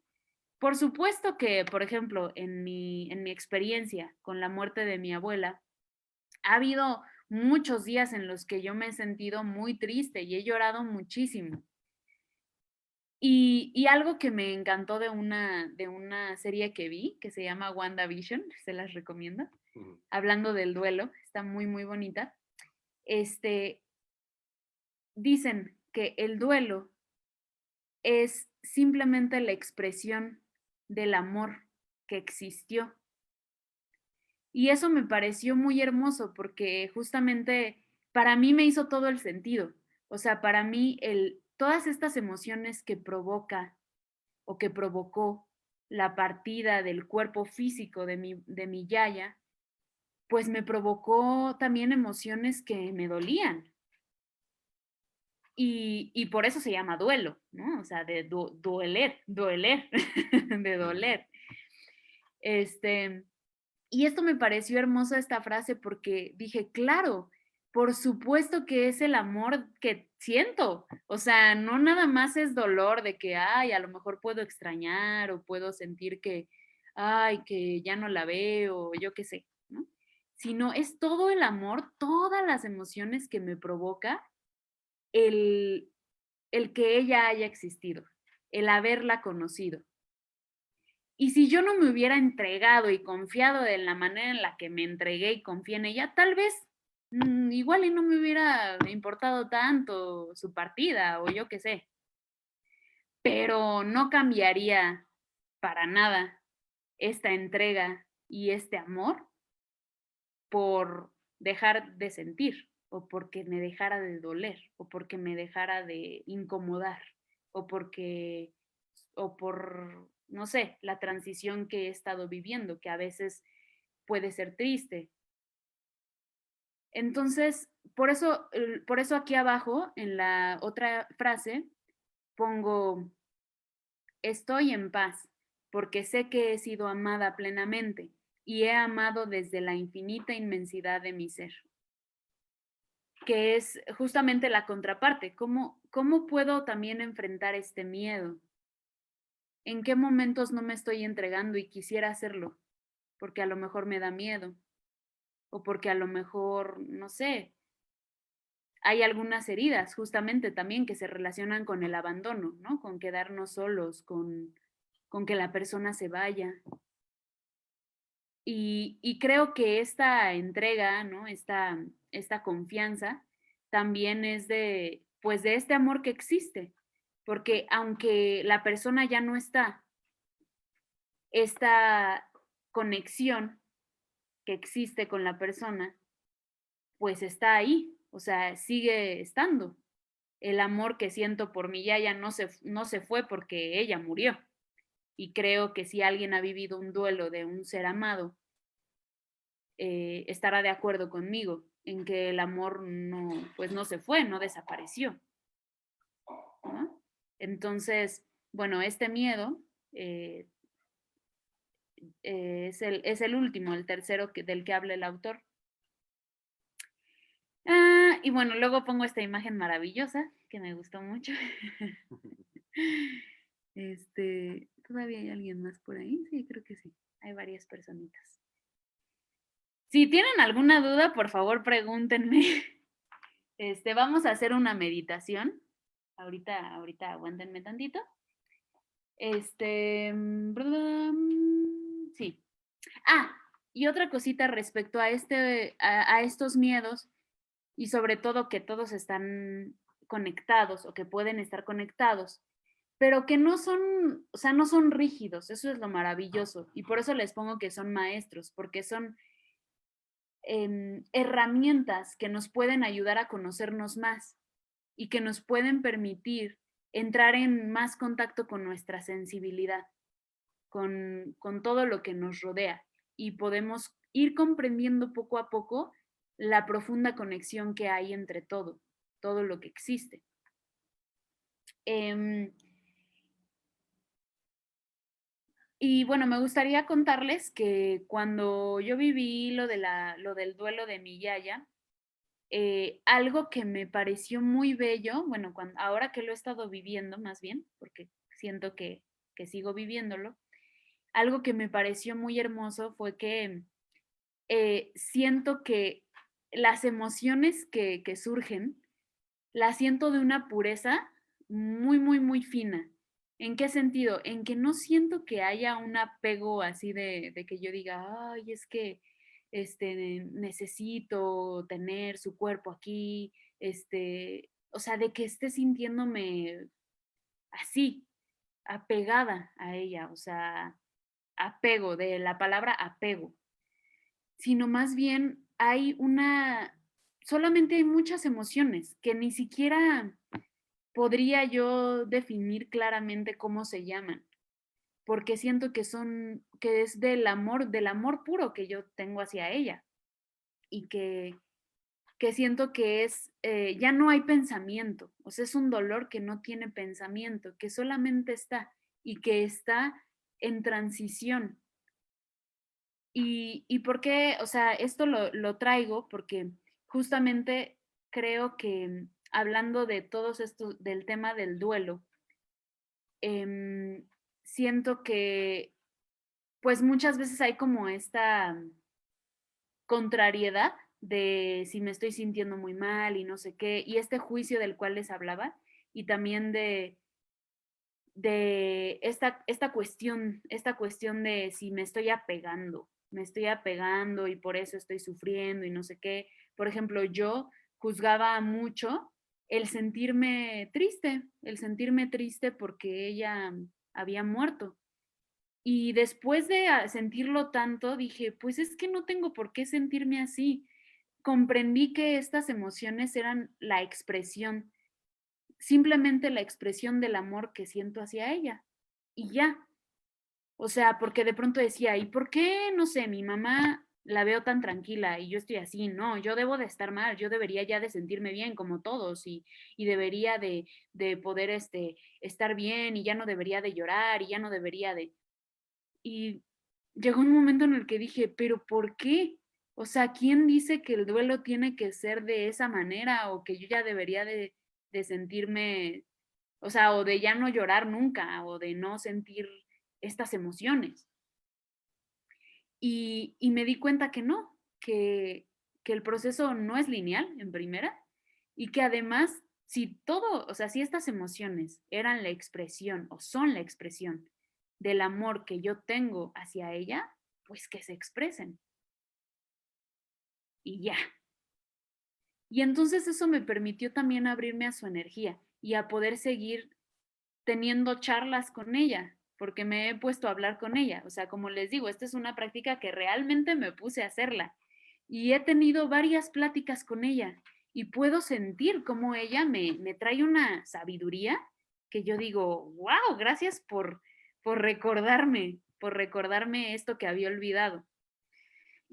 Por supuesto que, por ejemplo, en mi experiencia con la muerte de mi abuela, ha habido muchos días en los que yo me he sentido muy triste y he llorado muchísimo. Y algo que me encantó de una serie que vi, que se llama WandaVision, se las recomiendo, hablando del duelo, está muy, muy bonita. Dicen que el duelo es simplemente la expresión del amor que existió Y eso me pareció muy hermoso porque justamente para mí me hizo todo el sentido. O sea, para mí todas estas emociones que provoca o que provocó la partida del cuerpo físico de mi yaya, pues me provocó también emociones que me dolían. Y por eso se llama duelo, ¿no? O sea, de doler, de doler. Y esto me pareció hermosa esta frase porque dije, claro, por supuesto que es el amor que siento. O sea, no nada más es dolor de que, ay, a lo mejor puedo extrañar o puedo sentir que, ay, que ya no la veo, yo qué sé, ¿no? Sino es todo el amor, todas las emociones que me provoca el, el que ella haya existido, el haberla conocido. Y si yo no me hubiera entregado y confiado de la manera en la que me entregué y confié en ella, tal vez igual y no me hubiera importado tanto su partida o yo qué sé. Pero no cambiaría para nada esta entrega y este amor por dejar de sentir o porque me dejara de doler o porque me dejara de incomodar o porque o por, no sé, la transición que he estado viviendo, que a veces puede ser triste. Entonces, por eso aquí abajo, en la otra frase, pongo, estoy en paz, porque sé que he sido amada plenamente y he amado desde la infinita inmensidad de mi ser, que es justamente la contraparte. ¿Cómo puedo también enfrentar este miedo? ¿En qué momentos no me estoy entregando y quisiera hacerlo? Porque a lo mejor me da miedo o porque a lo mejor, no sé, hay algunas heridas justamente también que se relacionan con el abandono, ¿no? Con quedarnos solos, con que la persona se vaya. Y creo que esta entrega, ¿no? Esta confianza también es de, pues de este amor que existe, porque aunque la persona ya no está, esta conexión que existe con la persona, pues está ahí, o sea, sigue estando. El amor que siento por mi yaya no se fue porque ella murió. Y creo que si alguien ha vivido un duelo de un ser amado, estará de acuerdo conmigo en que el amor no, pues no se fue, no desapareció, ¿no? Entonces, bueno, este miedo es el último, el tercero del que habla el autor. Y bueno, luego pongo esta imagen maravillosa que me gustó mucho. ¿Todavía hay alguien más por ahí? Sí, creo que sí. Hay varias personitas. Si tienen alguna duda, por favor, pregúntenme. Vamos a hacer una meditación. Ahorita aguántenme tantito. Sí. Y otra cosita respecto a estos miedos y sobre todo que todos están conectados o que pueden estar conectados, pero que no son, o sea, no son rígidos, eso es lo maravilloso. Y por eso les pongo que son maestros, porque son herramientas que nos pueden ayudar a conocernos más y que nos pueden permitir entrar en más contacto con nuestra sensibilidad, con todo lo que nos rodea y podemos ir comprendiendo poco a poco la profunda conexión que hay entre todo lo que existe. Y bueno, me gustaría contarles que cuando yo viví lo del duelo de mi yaya, algo que me pareció muy bello, bueno, ahora que lo he estado viviendo más bien, porque siento que sigo viviéndolo, algo que me pareció muy hermoso fue que siento que las emociones que surgen, las siento de una pureza muy, muy, muy fina. ¿En qué sentido? En que no siento que haya un apego así de que yo diga, ay, es que necesito tener su cuerpo aquí, o sea, de que esté sintiéndome así, apegada a ella, o sea, apego, de la palabra apego, sino más bien solamente hay muchas emociones que ni siquiera podría yo definir claramente cómo se llaman, porque siento que es del amor puro que yo tengo hacia ella, y que siento que ya no hay pensamiento, o sea, es un dolor que no tiene pensamiento, que solamente está, y que está en transición. ¿Y por qué? O sea, esto lo traigo porque justamente creo que hablando de todos estos, del tema del duelo, siento que pues muchas veces hay como esta contrariedad de si me estoy sintiendo muy mal y no sé qué, y este juicio del cual les hablaba, y también de esta cuestión de si me estoy apegando y por eso estoy sufriendo y no sé qué. Por ejemplo, yo juzgaba mucho el sentirme triste porque ella había muerto. Y después de sentirlo tanto, dije, pues es que no tengo por qué sentirme así. Comprendí que estas emociones eran simplemente la expresión del amor que siento hacia ella. Y ya. O sea, porque de pronto decía, ¿y por qué, no sé, mi mamá la veo tan tranquila y yo estoy así? No, yo debo de estar mal, yo debería ya de sentirme bien como todos, y debería de poder estar bien, y ya no debería de llorar, y ya no debería de... Y llegó un momento en el que dije, ¿pero por qué? O sea, ¿quién dice que el duelo tiene que ser de esa manera, o que yo ya debería de sentirme, o sea, o de ya no llorar nunca, o de no sentir estas emociones? Y me di cuenta que no, que el proceso no es lineal en primera, y que además, o sea, si estas emociones eran la expresión o son la expresión del amor que yo tengo hacia ella, pues que se expresen. Y ya. Y entonces eso me permitió también abrirme a su energía y a poder seguir teniendo charlas con ella, porque me he puesto a hablar con ella. O sea, como les digo, esta es una práctica que realmente me puse a hacerla. Y he tenido varias pláticas con ella y puedo sentir cómo ella me trae una sabiduría que yo digo, wow, gracias por recordarme esto que había olvidado.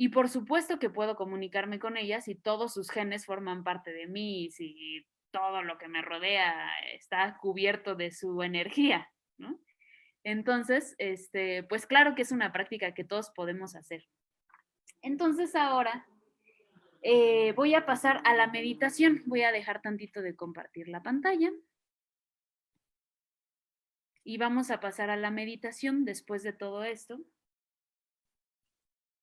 Y por supuesto que puedo comunicarme con ella si todos sus genes forman parte de mí, si todo lo que me rodea está cubierto de su energía, ¿no? Entonces, pues claro que es una práctica que todos podemos hacer. Entonces ahora voy a pasar a la meditación. Voy a dejar tantito de compartir la pantalla. Y vamos a pasar a la meditación después de todo esto.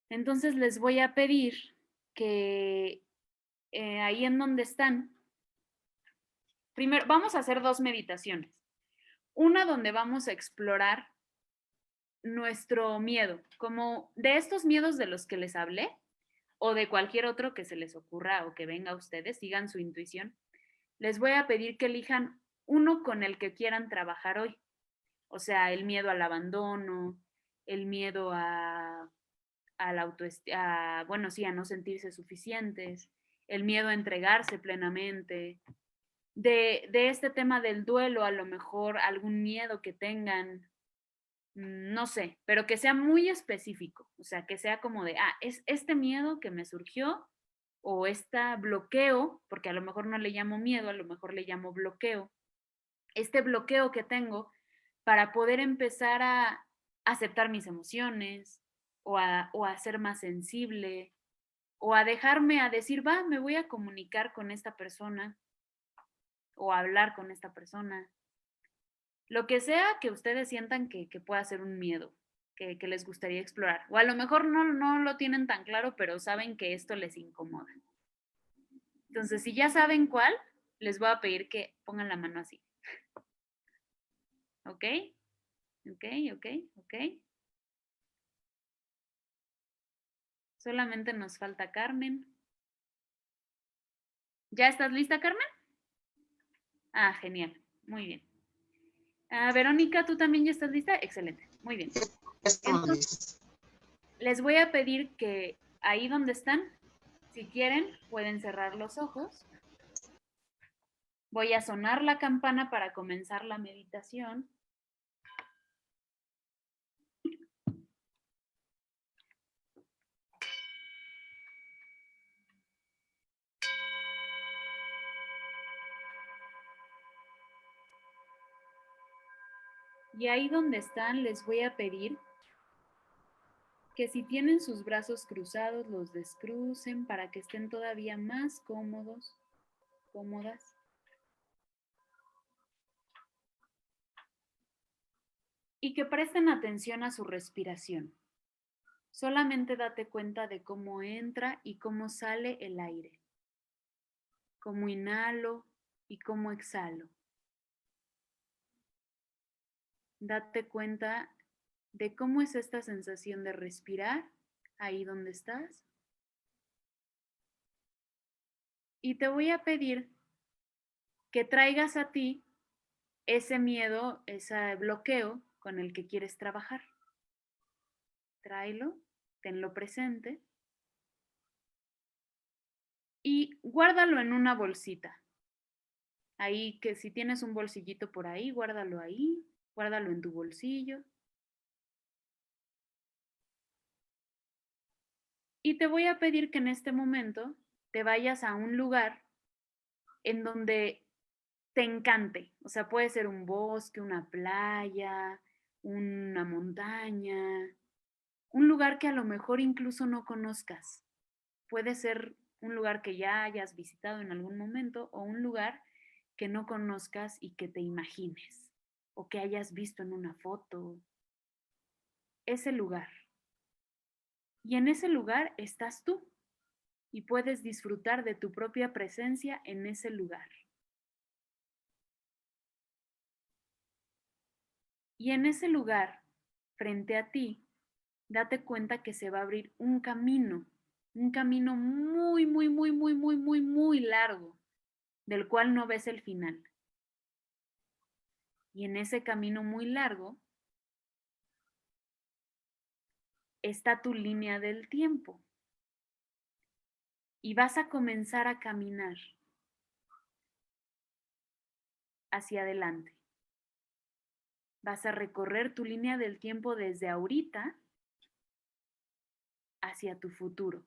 Entonces les voy a pedir que ahí en donde están, primero vamos a hacer 2 meditaciones. Una donde vamos a explorar nuestro miedo, como de estos miedos de los que les hablé, o de cualquier otro que se les ocurra o que venga a ustedes, sigan su intuición. Les voy a pedir que elijan uno con el que quieran trabajar hoy. O sea, el miedo al abandono, el miedo a bueno, sí, a no sentirse suficientes, el miedo a entregarse plenamente. De este tema del duelo, a lo mejor algún miedo que tengan, no sé, pero que sea muy específico, o sea, que sea como de, es este miedo que me surgió, o este bloqueo, porque a lo mejor no le llamo miedo, a lo mejor le llamo bloqueo, este bloqueo que tengo para poder empezar a aceptar mis emociones, o a ser más sensible, o a dejarme a decir, va, me voy a comunicar con esta persona, o a hablar con esta persona. Lo que sea que ustedes sientan que pueda ser un miedo, que les gustaría explorar. O a lo mejor no lo tienen tan claro, pero saben que esto les incomoda. Entonces, si ya saben cuál, les voy a pedir que pongan la mano así. ¿Ok? ¿Ok? ¿Ok? ¿Ok? Solamente nos falta Carmen. ¿Ya estás lista, Carmen? Ah, genial. Muy bien. Verónica, ¿tú también ya estás lista? Excelente. Muy bien. Entonces, les voy a pedir que ahí donde están, si quieren, pueden cerrar los ojos. Voy a sonar la campana para comenzar la meditación. Y ahí donde están, les voy a pedir que si tienen sus brazos cruzados, los descrucen para que estén todavía más cómodos, cómodas. Y que presten atención a su respiración. Solamente date cuenta de cómo entra y cómo sale el aire. Cómo inhalo y cómo exhalo. Date cuenta de cómo es esta sensación de respirar ahí donde estás. Y te voy a pedir que traigas a ti ese miedo, ese bloqueo con el que quieres trabajar. Tráelo, tenlo presente y guárdalo en una bolsita. Ahí, que si tienes un bolsillito por ahí, guárdalo ahí, guárdalo en tu bolsillo. Y te voy a pedir que en este momento te vayas a un lugar en donde te encante. O sea, puede ser un bosque, una playa, una montaña, un lugar que a lo mejor incluso no conozcas. Puede ser un lugar que ya hayas visitado en algún momento o un lugar que no conozcas y que te imagines o que hayas visto en una foto. Ese lugar. Y en ese lugar estás tú y puedes disfrutar de tu propia presencia en ese lugar. Y en ese lugar, frente a ti, date cuenta que se va a abrir un camino muy, muy, muy, muy, muy, muy, muy largo, del cual no ves el final. Y en ese camino muy largo está tu línea del tiempo. Y vas a comenzar a caminar hacia adelante. Vas a recorrer tu línea del tiempo desde ahorita hacia tu futuro.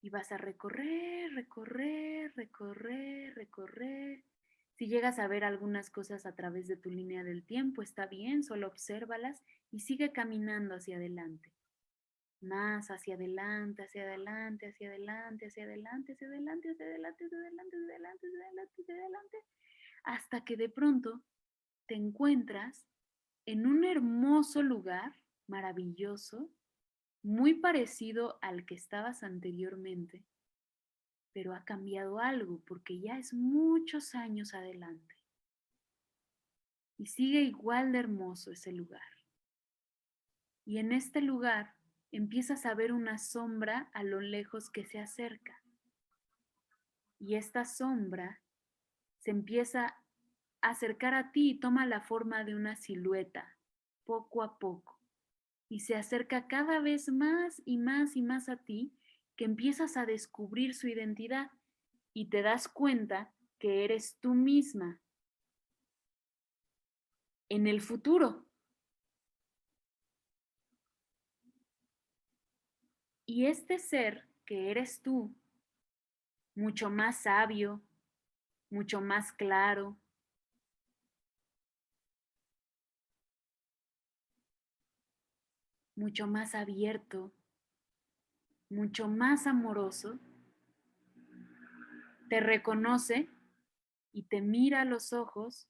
Y vas a recorrer, recorrer, recorrer, recorrer. Si llegas a ver algunas cosas a través de tu línea del tiempo, está bien, solo obsérvalas y sigue caminando hacia adelante. Más hacia adelante, hacia adelante, hacia adelante, hacia adelante, hacia adelante, hacia adelante, hacia adelante, hacia adelante, hacia adelante, hacia adelante, hasta que de pronto te encuentras en un hermoso lugar, maravilloso, muy parecido al que estabas anteriormente, pero ha cambiado algo porque ya es muchos años adelante. Y sigue igual de hermoso ese lugar. Y en este lugar empiezas a ver una sombra a lo lejos que se acerca. Y esta sombra se empieza a acercar a ti y toma la forma de una silueta, poco a poco. Y se acerca cada vez más y más y más a ti, que empiezas a descubrir su identidad y te das cuenta que eres tú misma en el futuro. Y este ser que eres tú, mucho más sabio, mucho más claro, mucho más abierto, mucho más amoroso, te reconoce y te mira a los ojos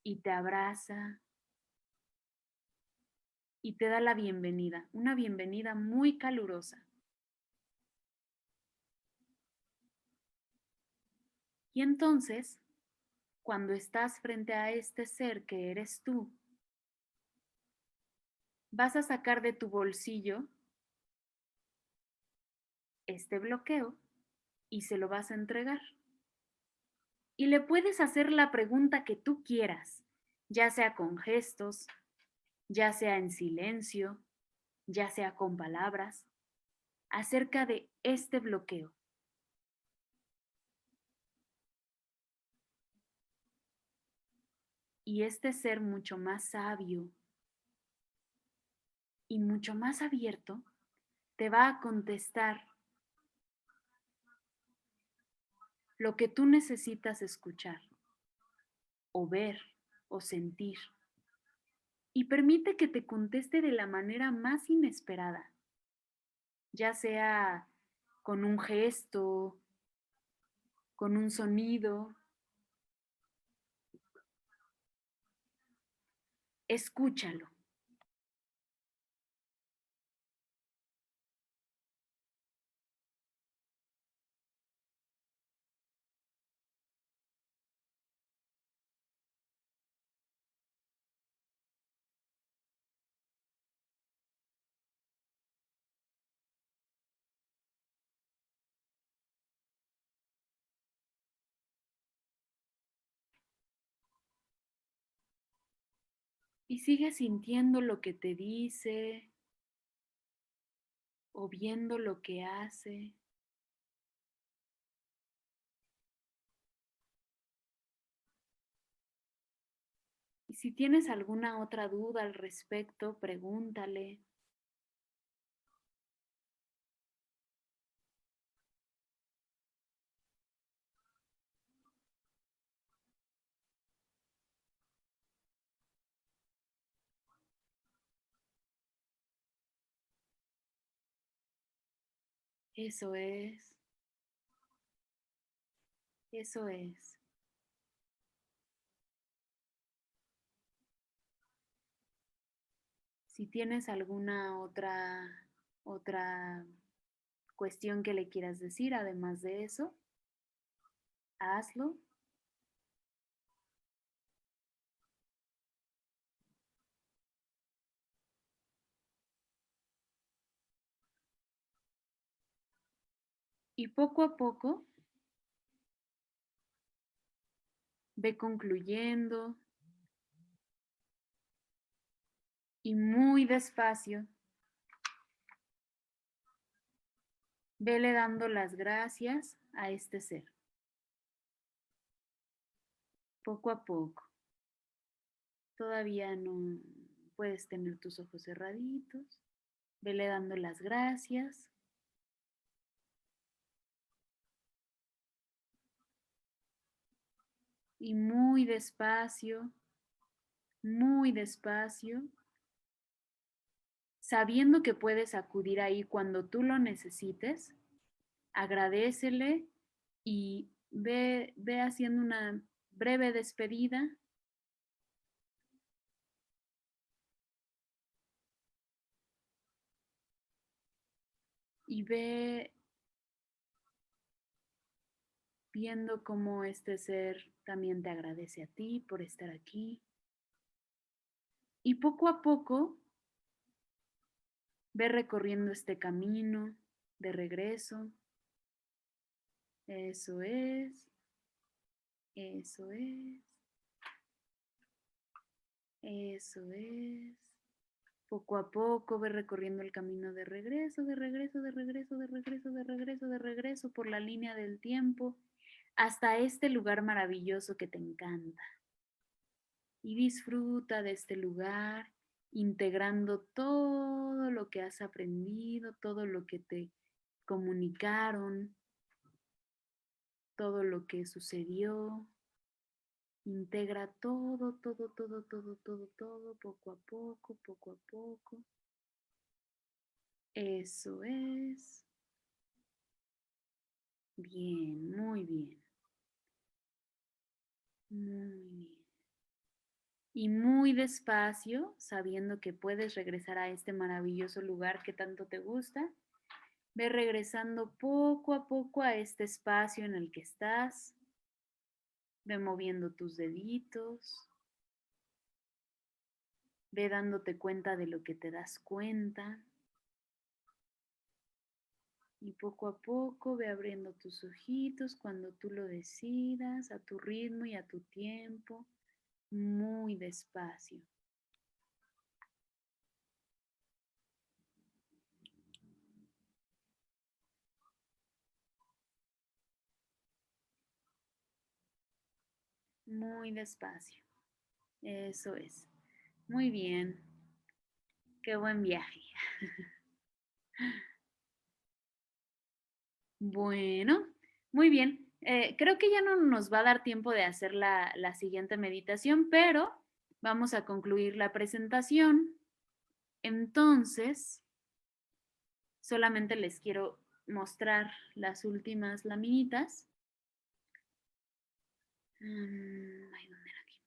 y te abraza y te da la bienvenida, una bienvenida muy calurosa. Y entonces, cuando estás frente a este ser que eres tú, vas a sacar de tu bolsillo este bloqueo y se lo vas a entregar. Y le puedes hacer la pregunta que tú quieras, ya sea con gestos, ya sea en silencio, ya sea con palabras, acerca de este bloqueo. Y este ser mucho más sabio y mucho más abierto te va a contestar lo que tú necesitas escuchar, o ver, o sentir. Y permite que te conteste de la manera más inesperada, ya sea con un gesto, con un sonido. Escúchalo. Y sigue sintiendo lo que te dice o viendo lo que hace. Y si tienes alguna otra duda al respecto, pregúntale. Eso es. Eso es. Si tienes alguna otra cuestión que le quieras decir, además de eso, hazlo. Y poco a poco ve concluyendo y muy despacio vele dando las gracias a este ser. Poco a poco. Todavía no puedes tener tus ojos cerraditos. Vele dando las gracias. Y muy despacio, sabiendo que puedes acudir ahí cuando tú lo necesites, agradécele y ve haciendo una breve despedida. Y ve viendo cómo este ser también te agradece a ti por estar aquí. Y poco a poco ve recorriendo este camino de regreso. Eso es. Eso es. Eso es. Poco a poco ve recorriendo el camino de regreso, de regreso, de regreso, de regreso, de regreso, de regreso por la línea del tiempo hasta este lugar maravilloso que te encanta. Y disfruta de este lugar, integrando todo lo que has aprendido, todo lo que te comunicaron, todo lo que sucedió. Integra todo, todo, todo, todo, todo, todo, poco a poco, poco a poco. Eso es. Bien, muy bien. Muy bien. Y muy despacio, sabiendo que puedes regresar a este maravilloso lugar que tanto te gusta, ve regresando poco a poco a este espacio en el que estás. Ve moviendo tus deditos. Ve dándote cuenta de lo que te das cuenta. Y poco a poco ve abriendo tus ojitos cuando tú lo decidas, a tu ritmo y a tu tiempo, muy despacio. Muy despacio. Eso es. Muy bien. Qué buen viaje. Bueno, muy bien. Creo que ya no nos va a dar tiempo de hacer la siguiente meditación, pero vamos a concluir la presentación. Entonces, solamente les quiero mostrar las últimas laminitas. Ay, ¿dónde era aquí?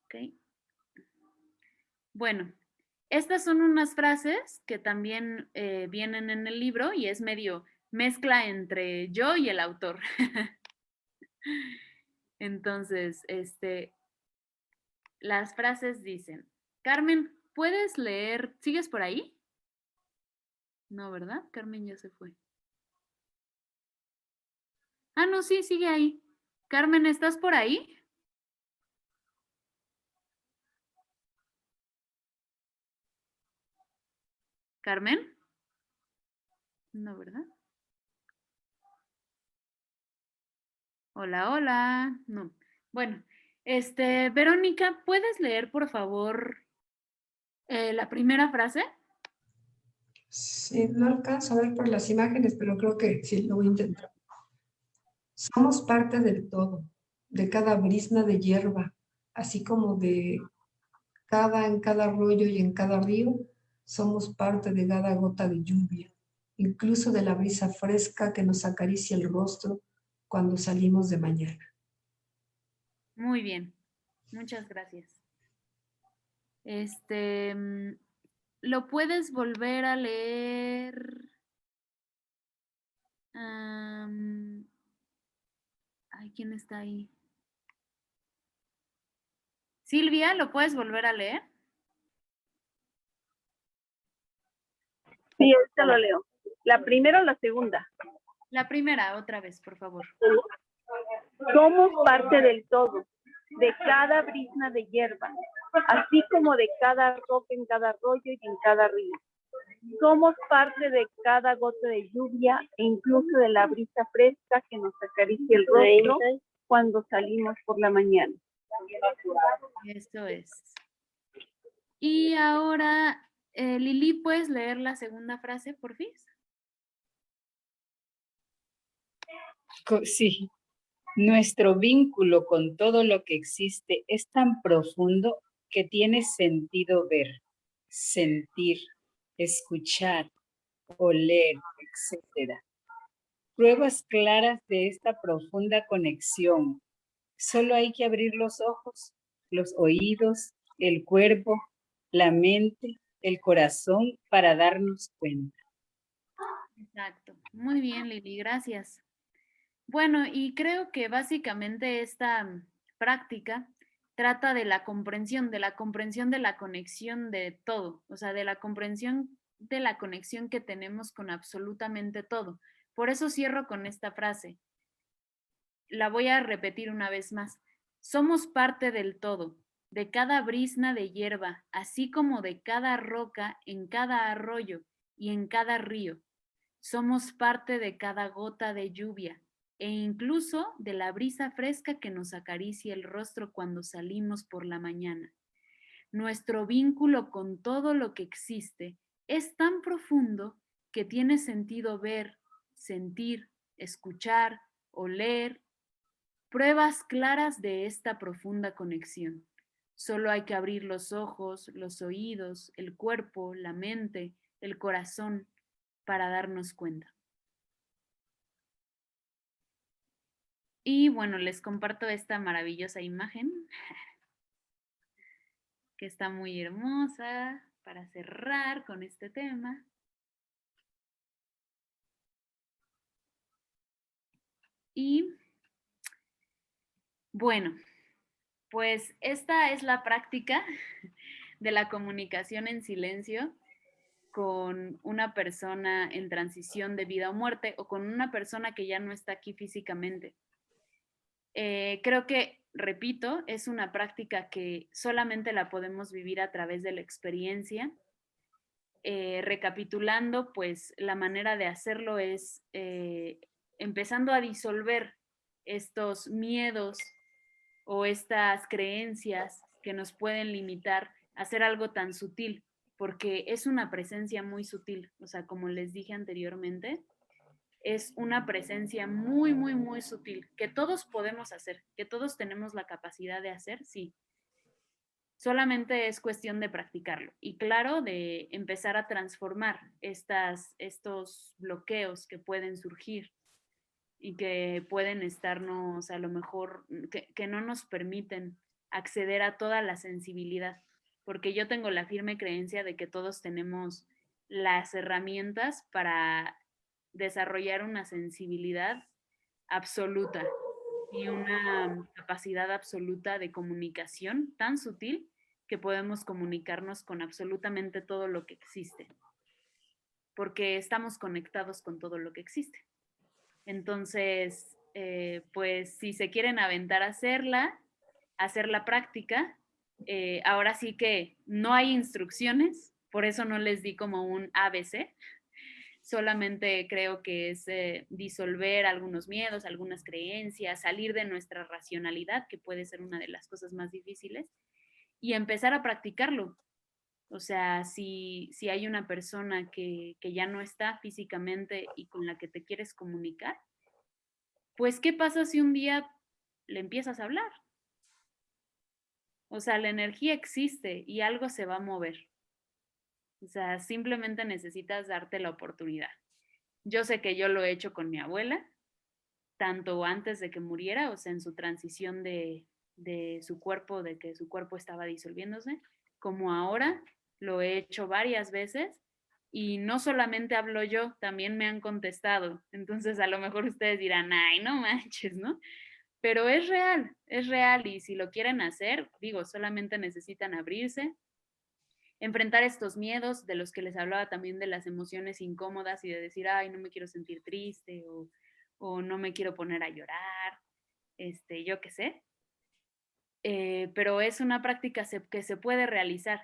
Ok. Bueno, estas son unas frases que también vienen en el libro y es medio mezcla entre yo y el autor. Entonces, las frases dicen, Carmen, ¿puedes leer? ¿Sigues por ahí? No, ¿verdad? Carmen ya se fue. Ah, no, sí, sigue ahí. Carmen, ¿estás por ahí? ¿Carmen? No, ¿verdad? Hola, hola. No. Bueno, Verónica, ¿puedes leer, por favor, la primera frase? Sí, no alcanzo a ver por las imágenes, pero creo que sí, lo voy a intentar. Somos parte del todo, de cada brizna de hierba, así como en cada arroyo y en cada río, somos parte de cada gota de lluvia, incluso de la brisa fresca que nos acaricia el rostro cuando salimos de mañana. Muy bien, muchas gracias. ¿Lo puedes volver a leer? Ay, ¿quién está ahí? Silvia, ¿lo puedes volver a leer? Sí, ahorita lo leo. ¿La primera o la segunda? La primera, otra vez, por favor. Somos parte del todo, de cada brizna de hierba, así como de cada roca en cada arroyo y en cada río. Somos parte de cada gota de lluvia e incluso de la brisa fresca que nos acaricia el rostro cuando salimos por la mañana. Eso es. Y ahora, Lili, ¿puedes leer la segunda frase, por fin? Sí, nuestro vínculo con todo lo que existe es tan profundo que tiene sentido ver, sentir, escuchar, oler, etc. Pruebas claras de esta profunda conexión. Solo hay que abrir los ojos, los oídos, el cuerpo, la mente, el corazón para darnos cuenta. Exacto. Muy bien, Lili, gracias. Bueno, y creo que básicamente esta práctica trata de la comprensión de la conexión de todo, o sea, de la comprensión de la conexión que tenemos con absolutamente todo. Por eso cierro con esta frase. La voy a repetir una vez más. Somos parte del todo, de cada brizna de hierba, así como de cada roca en cada arroyo y en cada río. Somos parte de cada gota de lluvia e incluso de la brisa fresca que nos acaricia el rostro cuando salimos por la mañana. Nuestro vínculo con todo lo que existe es tan profundo que tiene sentido ver, sentir, escuchar, oler, pruebas claras de esta profunda conexión. Solo hay que abrir los ojos, los oídos, el cuerpo, la mente, el corazón para darnos cuenta. Y bueno, les comparto esta maravillosa imagen que está muy hermosa para cerrar con este tema. Y bueno, pues esta es la práctica de la comunicación en silencio con una persona en transición de vida o muerte o con una persona que ya no está aquí físicamente. Creo que, repito, es una práctica que solamente la podemos vivir a través de la experiencia recapitulando, pues la manera de hacerlo es empezando a disolver estos miedos o estas creencias que nos pueden limitar a hacer algo tan sutil, porque es una presencia muy sutil, o sea, como les dije anteriormente, es una presencia muy, muy, muy sutil, que todos podemos hacer, que todos tenemos la capacidad de hacer, sí. Solamente es cuestión de practicarlo y claro, de empezar a transformar estos bloqueos que pueden surgir y que pueden estarnos a lo mejor, que no nos permiten acceder a toda la sensibilidad, porque yo tengo la firme creencia de que todos tenemos las herramientas para desarrollar una sensibilidad absoluta y una capacidad absoluta de comunicación tan sutil que podemos comunicarnos con absolutamente todo lo que existe, porque estamos conectados con todo lo que existe. Entonces, pues si se quieren aventar a hacer la práctica, ahora sí que no hay instrucciones, por eso no les di como un ABC, solamente creo que es disolver algunos miedos, algunas creencias, salir de nuestra racionalidad, que puede ser una de las cosas más difíciles, y empezar a practicarlo. O sea, si hay una persona que ya no está físicamente y con la que te quieres comunicar, pues ¿qué pasa si un día le empiezas a hablar? O sea, la energía existe y algo se va a mover. O sea, simplemente necesitas darte la oportunidad. Yo sé que yo lo he hecho con mi abuela, tanto antes de que muriera, o sea, en su transición de su cuerpo, de que su cuerpo estaba disolviéndose, como ahora lo he hecho varias veces y no solamente hablo yo, también me han contestado. Entonces a lo mejor ustedes dirán, ay, no manches, ¿no? Pero es real y si lo quieren hacer, digo, solamente necesitan abrirse, enfrentar estos miedos de los que les hablaba también de las emociones incómodas y de decir, ay, no me quiero sentir triste o no me quiero poner a llorar, yo qué sé. Pero es una práctica que se puede realizar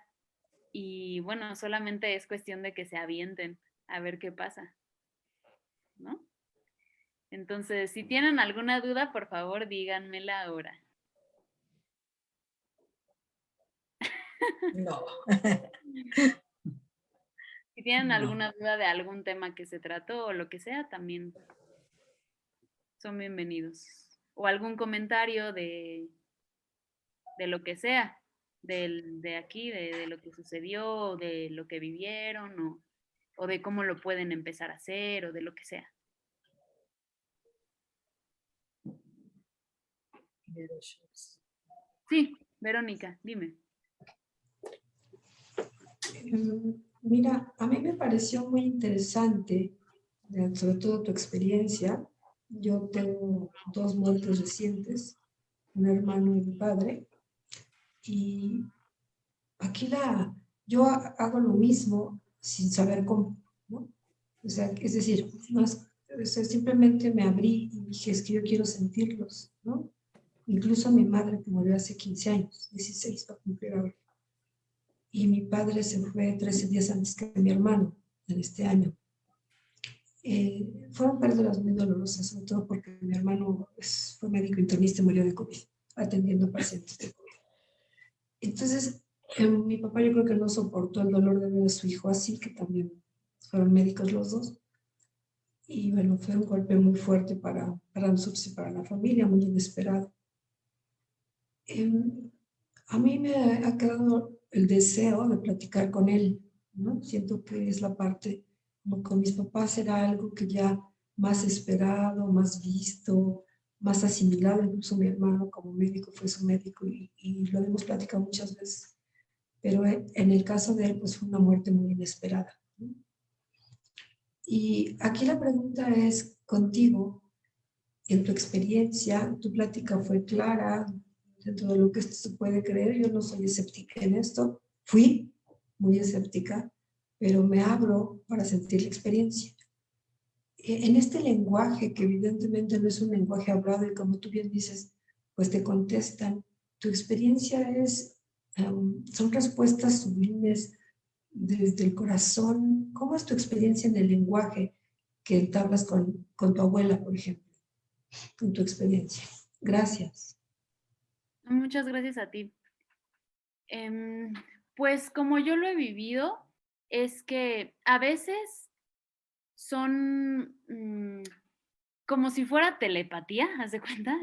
y bueno, solamente es cuestión de que se avienten a ver qué pasa, ¿no? Entonces, si tienen alguna duda, por favor, díganmela ahora. No. Si tienen No. alguna duda de algún tema que se trató o lo que sea, también son bienvenidos. O algún comentario de lo que sea, de aquí, de lo que sucedió, o de lo que vivieron, o de cómo lo pueden empezar a hacer, o de lo que sea. Sí, Verónica, dime. Mira, a mí me pareció muy interesante, sobre todo tu experiencia. Yo tengo 2 muertes recientes, un hermano y un padre, y aquí yo hago lo mismo sin saber cómo, ¿no? O sea, es decir, no simplemente me abrí y dije, es que yo quiero sentirlos, ¿no? Incluso mi madre que murió hace 15 años, 16 para cumplir ahora. Y mi padre se fue 13 días antes que mi hermano, en este año. Fueron pérdidas muy dolorosas, sobre todo porque mi hermano fue médico internista y murió de COVID, atendiendo pacientes de COVID. Entonces, mi papá yo creo que no soportó el dolor de ver a su hijo así, que también fueron médicos los dos. Y bueno, fue un golpe muy fuerte para nosotros y para la familia, muy inesperado. A mí me ha quedado el deseo de platicar con él, ¿no? Siento que es la parte, como con mis papás era algo que ya más esperado, más visto, más asimilado. Incluso mi hermano como médico fue su médico y lo hemos platicado muchas veces. Pero en el caso de él, pues fue una muerte muy inesperada, ¿no? Y aquí la pregunta es contigo, en tu experiencia, tu plática fue clara, dentro de lo que se puede creer. Yo no soy escéptica en esto, fui muy escéptica, pero me abro para sentir la experiencia. En este lenguaje, que evidentemente no es un lenguaje hablado y como tú bien dices, pues te contestan, tu experiencia son respuestas sublimes, desde el corazón, ¿cómo es tu experiencia en el lenguaje que entablas con tu abuela, por ejemplo? En tu experiencia. Gracias. Muchas gracias a ti. Pues como yo lo he vivido, es que a veces son como si fuera telepatía, ¿haz de cuenta?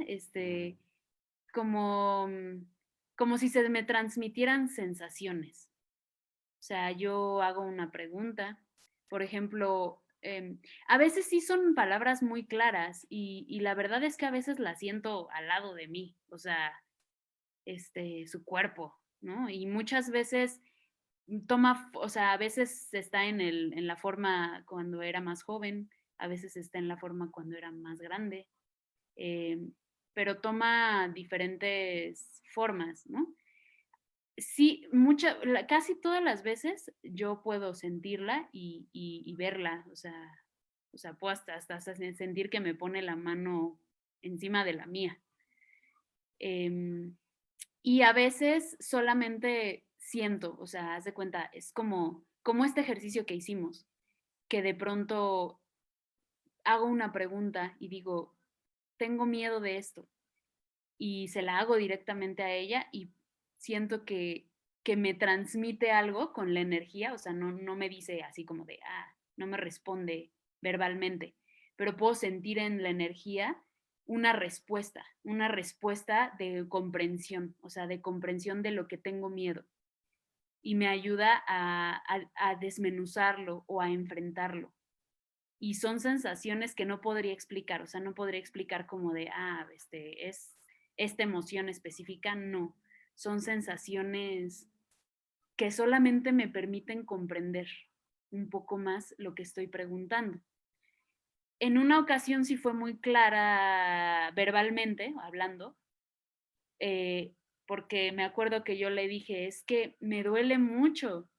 Como, como si se me transmitieran sensaciones. O sea, yo hago una pregunta, por ejemplo, a veces sí son palabras muy claras y la verdad es que a veces las siento al lado de mí, o sea, su cuerpo, ¿no? Y muchas veces o sea, a veces está en la forma cuando era más joven, a veces está en la forma cuando era más grande, eh, pero toma diferentes formas, ¿no? Sí, casi todas las veces yo puedo sentirla y verla, o sea, puedo hasta sentir que me pone la mano encima de la mía. Y a veces solamente siento, o sea, haz de cuenta, es como este ejercicio que hicimos, que de pronto hago una pregunta y digo, tengo miedo de esto, y se la hago directamente a ella y siento que me transmite algo con la energía, o sea, no me dice así como de, no me responde verbalmente, pero puedo sentir en la energía una respuesta de comprensión, o sea, de comprensión de lo que tengo miedo y me ayuda a desmenuzarlo o a enfrentarlo. Y son sensaciones que no podría explicar, o sea, no podría explicar como de, es esta emoción específica, no. Son sensaciones que solamente me permiten comprender un poco más lo que estoy preguntando. En una ocasión sí fue muy clara verbalmente, hablando, porque me acuerdo que yo le dije, es que me duele mucho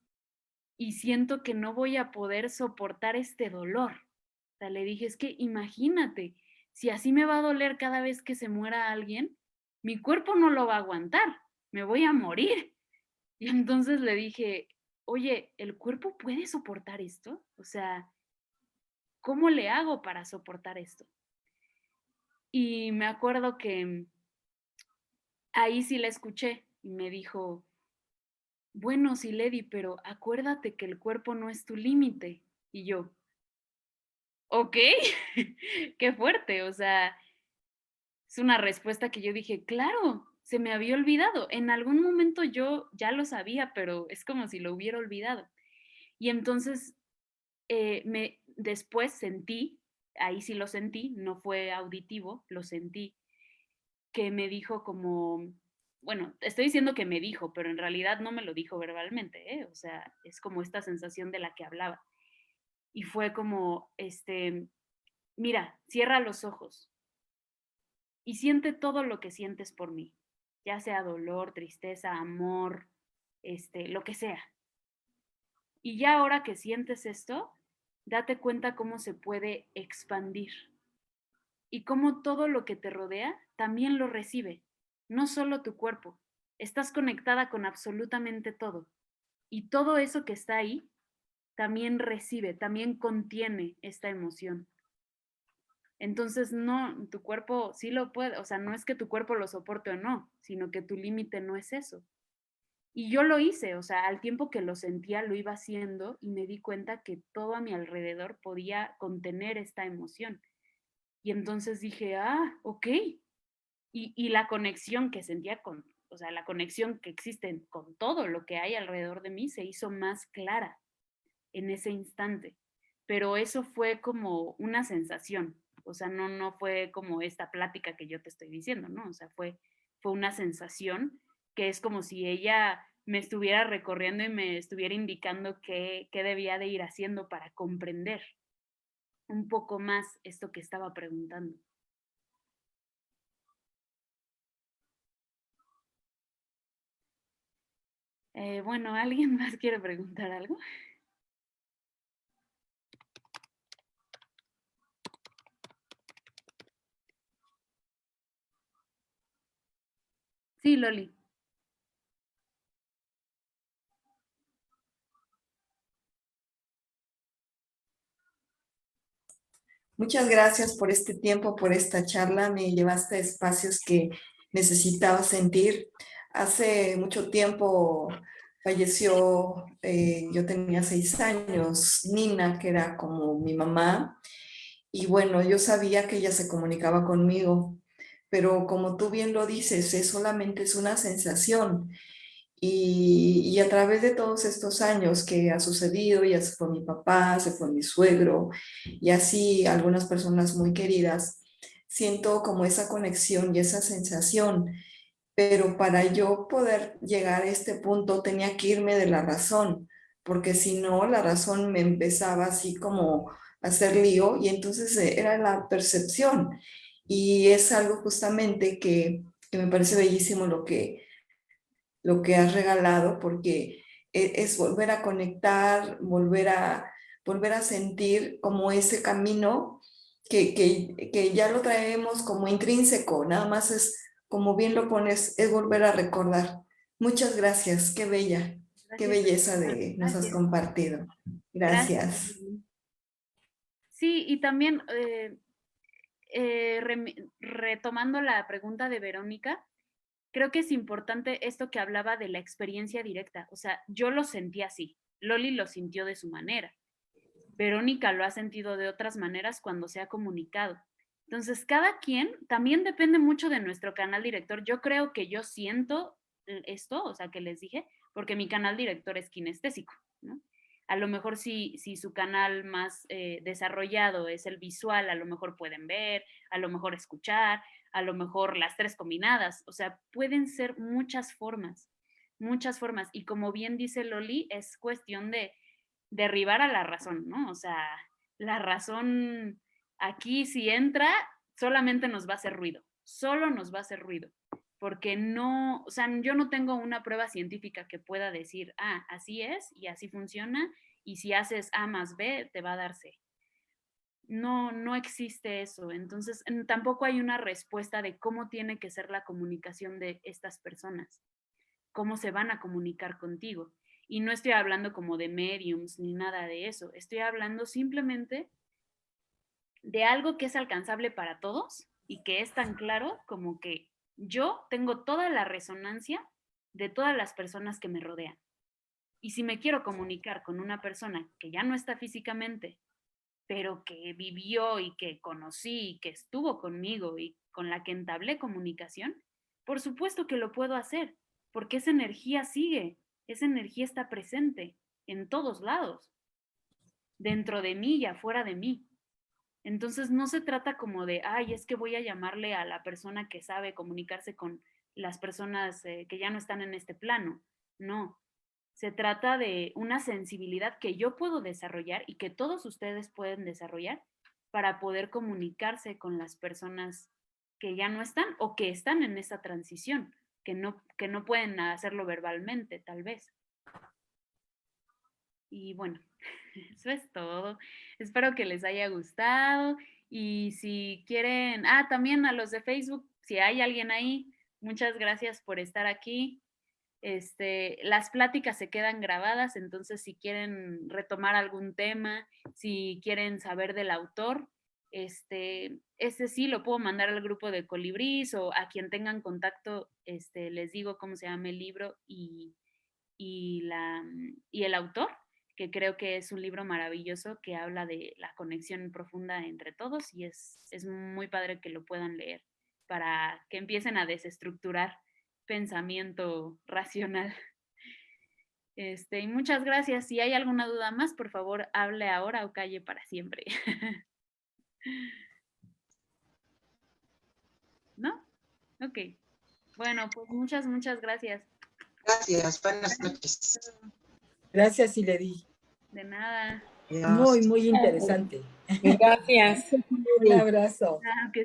y siento que no voy a poder soportar este dolor. O sea, le dije, es que imagínate, si así me va a doler cada vez que se muera alguien, mi cuerpo no lo va a aguantar, me voy a morir. Y entonces le dije, oye, ¿el cuerpo puede soportar esto? O sea, ¿cómo le hago para soportar esto? Y me acuerdo que ahí sí la escuché y me dijo, bueno, sí, Lady, pero acuérdate que el cuerpo no es tu límite. Y yo, ok, qué fuerte, o sea, es una respuesta que yo dije, claro, se me había olvidado. En algún momento yo ya lo sabía, pero es como si lo hubiera olvidado. Y entonces después sentí, ahí sí lo sentí, no fue auditivo, lo sentí, que me dijo como, bueno, estoy diciendo que me dijo, pero en realidad no me lo dijo verbalmente, ¿eh? O sea, es como esta sensación de la que hablaba. Y fue como, mira, cierra los ojos y siente todo lo que sientes por mí, ya sea dolor, tristeza, amor, lo que sea. Y ya ahora que sientes esto, date cuenta cómo se puede expandir y cómo todo lo que te rodea también lo recibe, no solo tu cuerpo. Estás conectada con absolutamente todo. Y todo eso que está ahí también recibe, también contiene esta emoción. Entonces, no, tu cuerpo sí lo puede, o sea, no es que tu cuerpo lo soporte o no, sino que tu límite no es eso. Y yo lo hice, o sea, al tiempo que lo sentía, lo iba haciendo y me di cuenta que todo a mi alrededor podía contener esta emoción. Y entonces dije, ok. Y la conexión que sentía o sea, la conexión que existe con todo lo que hay alrededor de mí se hizo más clara en ese instante. Pero eso fue como una sensación, o sea, no fue como esta plática que yo te estoy diciendo, ¿no? O sea, fue una sensación que es como si ella me estuviera recorriendo y me estuviera indicando qué debía de ir haciendo para comprender un poco más esto que estaba preguntando. Bueno, ¿alguien más quiere preguntar algo? Sí, Loli. Muchas gracias por este tiempo, por esta charla. Me llevaste a espacios que necesitaba sentir. Hace mucho tiempo falleció, yo tenía 6 años, Nina, que era como mi mamá. Y bueno, yo sabía que ella se comunicaba conmigo, pero como tú bien lo dices, solamente es una sensación. Y a través de todos estos años que ha sucedido, ya se fue mi papá, se fue mi suegro, y así algunas personas muy queridas, siento como esa conexión y esa sensación. Pero para yo poder llegar a este punto tenía que irme de la razón, porque si no, la razón me empezaba así como a hacer lío, y entonces era la percepción. Y es algo justamente que me parece bellísimo lo que has regalado, porque es volver a conectar, volver a sentir como ese camino que ya lo traemos como intrínseco, nada más es, como bien lo pones, es volver a recordar. Muchas gracias, qué bella, qué Gracias. belleza nos has Gracias. compartido. Gracias. Gracias. Sí, y también retomando la pregunta de Verónica, creo que es importante esto que hablaba de la experiencia directa. O sea, yo lo sentí así. Loli lo sintió de su manera. Verónica lo ha sentido de otras maneras cuando se ha comunicado. Entonces, cada quien también depende mucho de nuestro canal director. Yo creo que yo siento esto, o sea, que les dije, porque mi canal director es kinestésico, ¿no? A lo mejor si su canal más desarrollado es el visual, a lo mejor pueden ver, a lo mejor escuchar, a lo mejor las tres combinadas. O sea, pueden ser muchas formas, muchas formas. Y como bien dice Loli, es cuestión de derribar a la razón, ¿no? O sea, la razón aquí si entra, solamente nos va a hacer ruido, solo nos va a hacer ruido, porque no, o sea, yo no tengo una prueba científica que pueda decir, ah, así es y así funciona, y si haces A más B, te va a dar C. No, no existe eso. Entonces, tampoco hay una respuesta de cómo tiene que ser la comunicación de estas personas, cómo se van a comunicar contigo. Y no estoy hablando como de mediums ni nada de eso. Estoy hablando simplemente de algo que es alcanzable para todos y que es tan claro como que yo tengo toda la resonancia de todas las personas que me rodean. Y si me quiero comunicar con una persona que ya no está físicamente, pero que vivió y que conocí y que estuvo conmigo y con la que entablé comunicación, por supuesto que lo puedo hacer, porque esa energía sigue, esa energía está presente en todos lados, dentro de mí y afuera de mí. Entonces no se trata como de, ay, es que voy a llamarle a la persona que sabe comunicarse con las personas que ya no están en este plano. No, se trata de una sensibilidad que yo puedo desarrollar y que todos ustedes pueden desarrollar para poder comunicarse con las personas que ya no están o que están en esa transición, que no pueden hacerlo verbalmente, tal vez. Y bueno, eso es todo. Espero que les haya gustado. Y si quieren, también a los de Facebook, si hay alguien ahí, muchas gracias por estar aquí. Las pláticas se quedan grabadas, entonces si quieren retomar algún tema, si quieren saber del autor, ese sí lo puedo mandar al grupo de Colibrís o a quien tengan contacto, les digo cómo se llama el libro y el autor, que creo que es un libro maravilloso que habla de la conexión profunda entre todos y es muy padre que lo puedan leer para que empiecen a desestructurar pensamiento racional. Y muchas gracias. Si hay alguna duda más, por favor, hable ahora o calle para siempre. ¿No? Ok. Bueno, pues muchas gracias. Gracias, buenas noches. Gracias, Ileri. De nada. Muy, muy interesante. Gracias. Un abrazo. Que